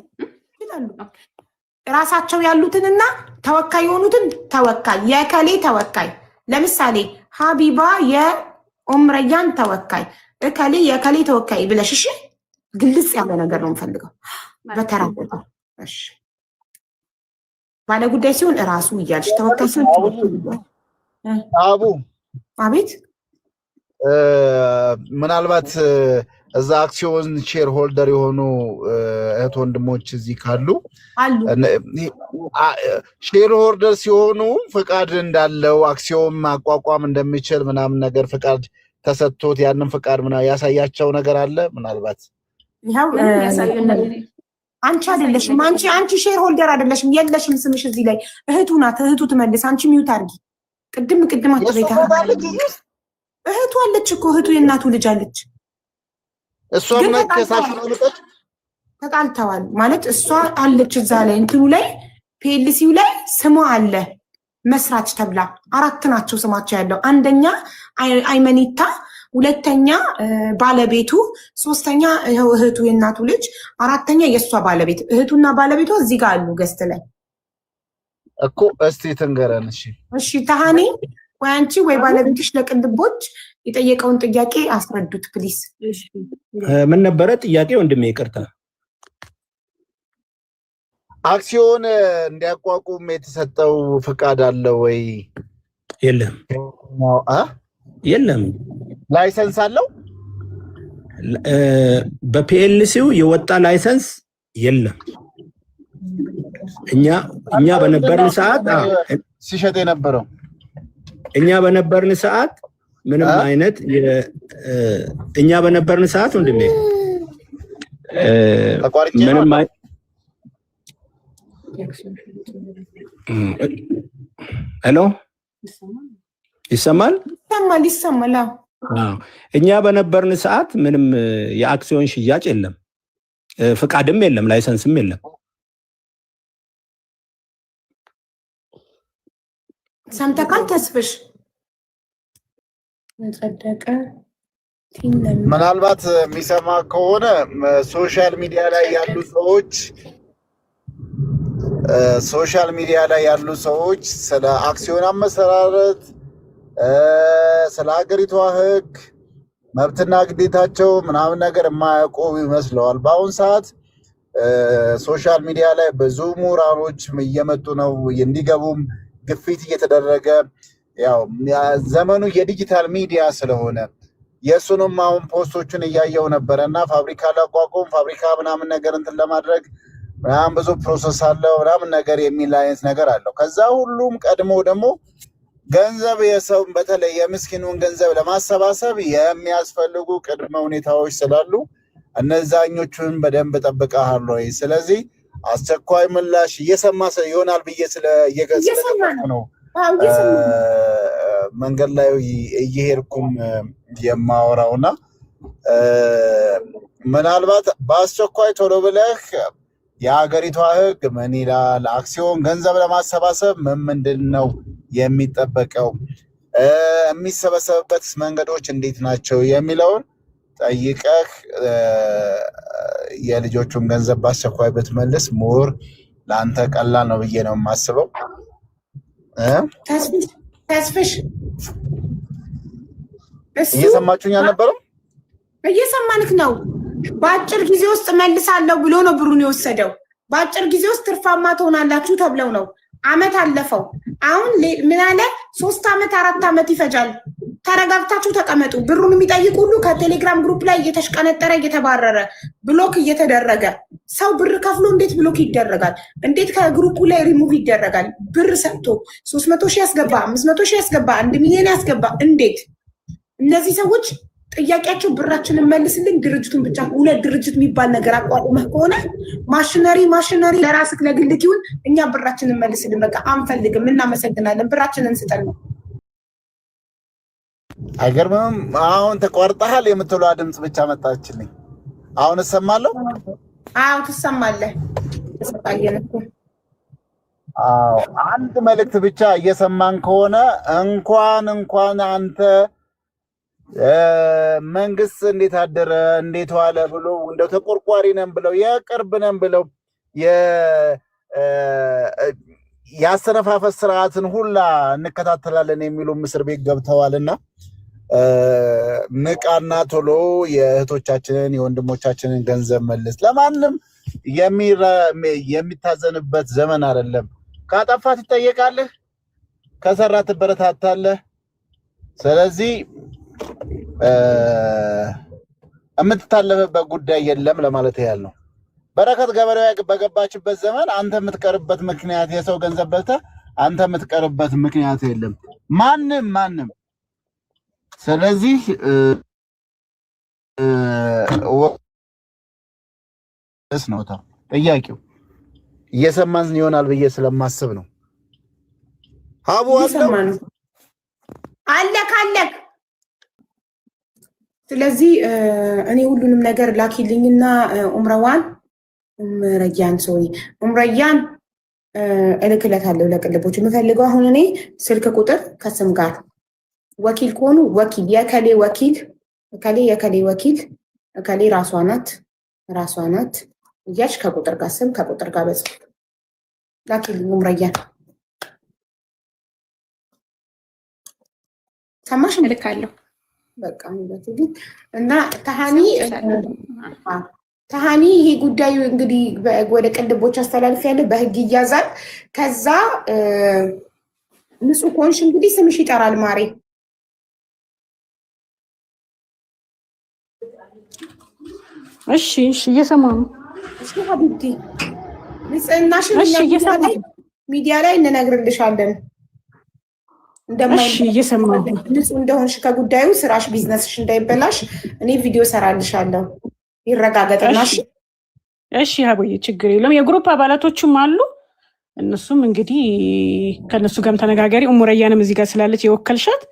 ራሳቸው ያሉትንና ተወካይ የሆኑትን ተወካይ የከሌ ተወካይ ለምሳሌ ሀቢባ የኡምረያን ተወካይ እከሌ የከሌ ተወካይ ብለሽ እሺ ግልጽ ያለ ነገር ነው የምፈልገው በተራቆታ እሺ ባለ ጉዳይ ሲሆን ራሱ እያልሽ ተወካይ ሲሆን አቡ አቤት ምናልባት እዛ አክሲዮን ሼር ሆልደር የሆኑ እህት ወንድሞች እዚህ ካሉ ሼር ሆልደር ሲሆኑ ፍቃድ እንዳለው አክሲዮን ማቋቋም እንደሚችል ምናምን ነገር ፍቃድ ተሰጥቶት ያንን ፍቃድ ምናምን ያሳያቸው ነገር አለ ምናልባት ይሄው አንቺ አይደለሽም አንቺ ሼር ሆልደር አይደለሽም የለሽም ስምሽ እዚህ ላይ እህቱ ናት እህቱ ትመልስ አንቺ ሚውት አድርጊ ቅድም አጥበይታ እህቱ አለች እኮ እህቱ የእናቱ ልጅ አለች እሷ ምን ከሳሽ ነው ልጠች ተጣልተዋል ማለት እሷ አለች እዛ ላይ እንትኑ ላይ ፒኤልሲው ላይ ስሟ አለ መስራች ተብላ አራት ናቸው ስማቸው ያለው አንደኛ አይመኒታ ሁለተኛ ባለቤቱ ሶስተኛ እህቱ የእናቱ ልጅ አራተኛ የሷ ባለቤት እህቱና ባለቤቷ እዚህ ጋር አሉ ገስት ላይ እኮ እስቲ ተንገረን እሺ ታሃኒ ወይ አንቺ ወይ ባለቤትሽ ለቅልቦች የጠየቀውን ጥያቄ አስረዱት ፕሊስ ምን ነበረ ጥያቄው ወንድሜ ይቅርታ አክሲዮን እንዲያቋቁም የተሰጠው ፍቃድ አለ ወይ የለም ላይሰንስ አለው በፒኤልሲው የወጣ ላይሰንስ የለም እኛ በነበርን ሰዓት ሲሸጥ የነበረው እኛ በነበርን ሰዓት ምንም አይነት እኛ በነበርን ሰዓት ወንድሜ ምንም ሄሎ ይሰማል እኛ በነበርን ሰዓት ምንም የአክሲዮን ሽያጭ የለም ፍቃድም የለም ላይሰንስም የለም ሰምተካል ተስፍሽ ጸደቀ ምናልባት የሚሰማ ከሆነ ሶሻል ሚዲያ ላይ ያሉ ሰዎች ስለ አክሲዮን አመሰራረት ስለ ሀገሪቷ ህግ መብትና ግዴታቸው ምናምን ነገር የማያውቁ ይመስለዋል በአሁን ሰዓት ሶሻል ሚዲያ ላይ ብዙ ምሁራኖች እየመጡ ነው እንዲገቡም ግፊት እየተደረገ ያው ዘመኑ የዲጂታል ሚዲያ ስለሆነ የሱንም አሁን ፖስቶችን እያየው ነበርና ፋብሪካ ላቋቁም ፋብሪካ ምናምን ነገር እንትን ለማድረግ ምናምን ብዙ ፕሮሰስ አለው ምናምን ነገር የሚል አይነት ነገር አለው ከዛ ሁሉም ቀድሞ ደግሞ ገንዘብ የሰው በተለይ የምስኪኑን ገንዘብ ለማሰባሰብ የሚያስፈልጉ ቅድመ ሁኔታዎች ስላሉ እነዛኞቹን በደንብ ጠብቀሃል ወይ ስለዚህ አስቸኳይ ምላሽ እየሰማ ይሆናል ብዬ ስለየገሰለ ነው መንገድ ላይ እየሄድኩም የማወራውና ምናልባት በአስቸኳይ ቶሎ ብለህ የሀገሪቷ ሕግ ምን ይላል? አክሲዮን ገንዘብ ለማሰባሰብ ምንድን ነው የሚጠበቀው? የሚሰበሰብበት መንገዶች እንዴት ናቸው የሚለውን ጠይቀህ የልጆቹን ገንዘብ በአስቸኳይ ብትመልስ ሙር ለአንተ ቀላል ነው ብዬ ነው የማስበው። ተስፍሽ እየሰማችሁኝ አልነበረም? እየሰማንክ ነው። በአጭር ጊዜ ውስጥ መልሳለሁ ብሎ ነው ብሩን የወሰደው። በአጭር ጊዜ ውስጥ ትርፋማ ትሆናላችሁ ተብለው ነው። አመት አለፈው። አሁን ምን አለ? 3 አመት 4 አመት ይፈጃል። ተረጋግታችሁ ተቀመጡ። ብሩን የሚጠይቁ ሁሉ ከቴሌግራም ግሩፕ ላይ እየተሽቀነጠረ እየተባረረ ብሎክ እየተደረገ ሰው ብር ከፍሎ እንዴት ብሎክ ይደረጋል? እንዴት ከግሩፑ ላይ ሪሙቭ ይደረጋል? ብር ሰጥቶ 300,000 ያስገባ 500,000 ያስገባ 1 ሚሊዮን ያስገባ እንዴት? እነዚህ ሰዎች ጥያቄያቸው ብራችንን መልስልን፣ ድርጅቱን ብቻ። ሁለት ድርጅት የሚባል ነገር አቋቁመህ ከሆነ ማሽነሪ ለራስህ ለግልህ ይሁን፣ እኛ ብራችንን መልስልን፣ በቃ አንፈልግም፣ እናመሰግናለን፣ ብራችንን ስጠን ነው። አይገርምም? አሁን ተቋርጠሃል የምትለዋ ድምፅ ብቻ መጣችልኝ። አሁን እሰማለሁ? አዎ ትሰማለህ። ተሰቃየን እኮ። አዎ አንድ መልእክት ብቻ እየሰማን ከሆነ እንኳን አንተ መንግስት እንዴት አደረ እንዴት ዋለ ብሎ እንደው ተቆርቋሪ ነን ብለው የቅርብ ነን ብለው ያሰነፋፈስ ስርዓትን ሁላ እንከታተላለን የሚሉ እስር ቤት ገብተዋልና ንቃና ቶሎ የእህቶቻችንን የወንድሞቻችንን ገንዘብ መልስ። ለማንም የሚታዘንበት ዘመን አይደለም። ካጠፋ ትጠየቃለህ፣ ከሰራ ትበረታታለህ። ስለዚህ የምትታለፍበት ጉዳይ የለም ለማለት ያህል ነው። በረከት ገበሬው በገባችበት ዘመን አንተ የምትቀርበት ምክንያት የሰው ገንዘብ በልተህ አንተ የምትቀርበት ምክንያት የለም ማንም። ስለዚህ ነው ጥያቄው እየሰማን ይሆናል ብዬ ስለማስብ ነው። ሀቡ አለክ። ስለዚህ እኔ ሁሉንም ነገር ላኪልኝና ኡምረያን እልክለታለሁ ለቅልቦች። የምፈልገው አሁን እኔ ስልክ ቁጥር ከስም ጋር ወኪል ከሆኑ ወኪል የከሌ ወኪል የከሌ ወኪል እከሌ ራሷ ናት እያልሽ ከቁጥር ጋር ስም ከቁጥር ጋር በጽፍ ላኪልኝ ኡምረያን። ሰማሽ? እልካለሁ። በቃ እና ተሃኒ ይሄ ጉዳዩ እንግዲህ ወደ ቅልቦች አስተላልፍ ያለ በህግ ይያዛል። ከዛ ንጹህ ኮንሽ እንግዲህ ስምሽ ይጠራል ማሬ። እሺ እየሰማሁ ነው። እሺ ሀቢብቲ ንጽህናሽን ሚዲያ ላይ እንነግርልሻለን። እየሰማሁ ንጹህ እንደሆንሽ ከጉዳዩ ስራሽ ቢዝነስሽ እንዳይበላሽ እኔ ቪዲዮ ሰራልሻለሁ። ይረጋገጥናሽ። እሺ ሀቦዬ ችግር የለም። የግሩፕ አባላቶችም አሉ። እነሱም እንግዲህ ከነሱ ጋርም ተነጋገሪ። ኡሙረያንም እዚህ ጋር ስላለች የወከልሻት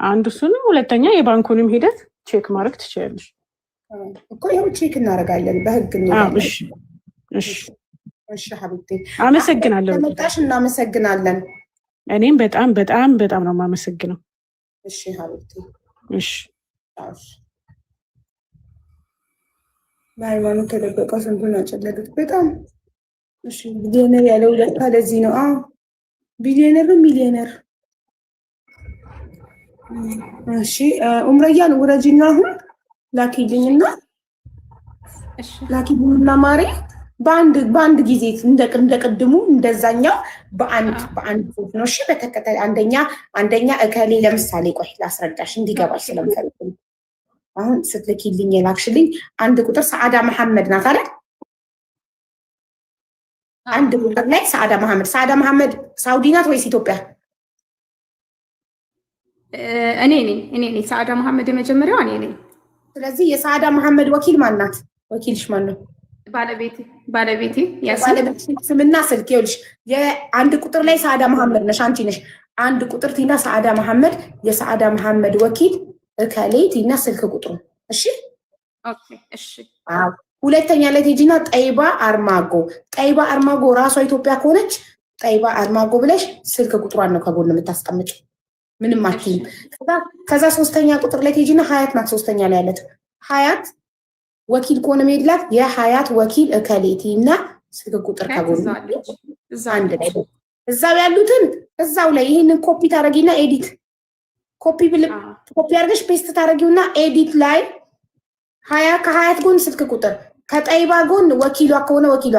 አንዱ እሱንም፣ ሁለተኛ የባንኩንም ሂደት ቼክ ማድረግ ትችላለሽ እኮ። ይኸው ቼክ እናደርጋለን በህግ ነው። እሺ ሀቢብቴ አመሰግናለሁ። ተመጣሽ እናመሰግናለን። እኔም በጣም በጣም በጣም ነው የማመሰግነው። እሺ ሀቢብቴ እሺ። በሃይማኖት ተደበቀ ስንቱን አጨለሉት በጣም። እሺ ቢሊዮነር ያለው ለካ ለዚህ ነው። ሚሊዮነር። እሺ ኡምረያን ወረጅና አሁን ላኪልኝና ማሬ በአንድ ጊዜ እንደቅድሙ እንደዛኛው በአንድ ነው። እሺ በተከታታይ አንደኛ እከሌ ለምሳሌ ቆይ ላስረዳሽ እንዲገባሽ ስለምፈልግ አሁን ስትልኪልኝ የላክሽልኝ አንድ ቁጥር ሰዓዳ መሐመድ ናት አይደል? አንድ ቁጥር ላይ ሰዓዳ መሐመድ ሳውዲ ናት ወይስ ኢትዮጵያ? እኔ ነኝ ሰዓዳ መሐመድ የመጀመሪያው እኔ ነኝ። ስለዚህ የሰዓዳ መሐመድ ወኪል ማን ናት? ወኪልሽ ማን ነው? ባለቤቴ ስምና ስልክ። ይኸውልሽ የአንድ ቁጥር ላይ ሰዓዳ መሐመድ ነሽ አንቺ ነሽ። አንድ ቁጥር ቲና ሰዓዳ መሐመድ የሰዓዳ መሐመድ ወኪል እከሌ ቲና ስልክ ቁጥሩ እሺ ኦኬ እሺ ሁለተኛ ላይ ቲጂና ጠይባ አርማጎ ጠይባ አርማጎ ራሷ ኢትዮጵያ ከሆነች ጠይባ አርማጎ ብለሽ ስልክ ቁጥሯን ነው ከጎን የምታስቀምጪው ምንም አትይም ከዛ ሶስተኛ ቁጥር ላይ ቲጂና ሀያት ናት ሶስተኛ ላይ ያለችው ሀያት ወኪል ከሆነ መድላት የሀያት ወኪል እከሌ ቲና ስልክ ቁጥር ከጎን እዛ አንድ ላይ እዛው ያሉትን እዛው ላይ ይሄንን ኮፒ ታረጊና ኤዲት ኮፒ አድርገሽ ፔስት ታረጊውና ኤዲት ላይ ከሀያት ጎን ስልክ ቁጥር ከጠይባ ጎን ወኪሏ ከሆነ ወኪሏ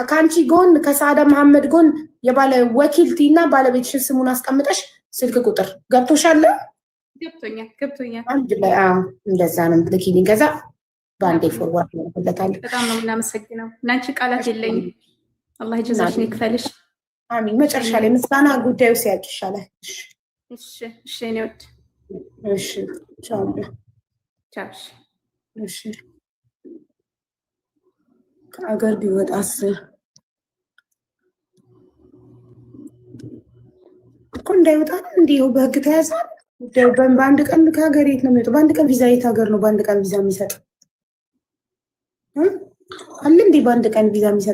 ከአንቺ ጎን ከሰዓዳ መሐመድ ጎን የባለ ወኪል ቲና ባለቤትሽን ስሙን አስቀምጠሽ ስልክ ቁጥር ገብቶሻል? ገብቶኛል። አንድ ላይ እንደዛ ነው ልኪልኝ። ከዛ ባንዴ ፎርዋርድ ያደርግለታል። በጣም ነው የምናመሰግነው። ለአንቺ ቃላት የለኝም። አላህ ጀዛሽን ይክፈልሽ። አሚን። መጨረሻ ላይ ምስጋና ጉዳዩ ሲያልቅ ይሻላል። እሺ እኔ ወድ እሺ ቻው ቻው። እሺ ከአገር ቢወጣስ እኮ እንዳይወጣ እንዲሁ በህግ ተያዘ። በአንድ ቀን ከሀገር የት ነው የሚወጣው? በአንድ ቀን ቪዛ የት ሀገር ነው በአንድ ቀን ቪዛ የሚሰጥ አለ እንዴ? በአንድ ቀን ቪዛ የሚሰጥ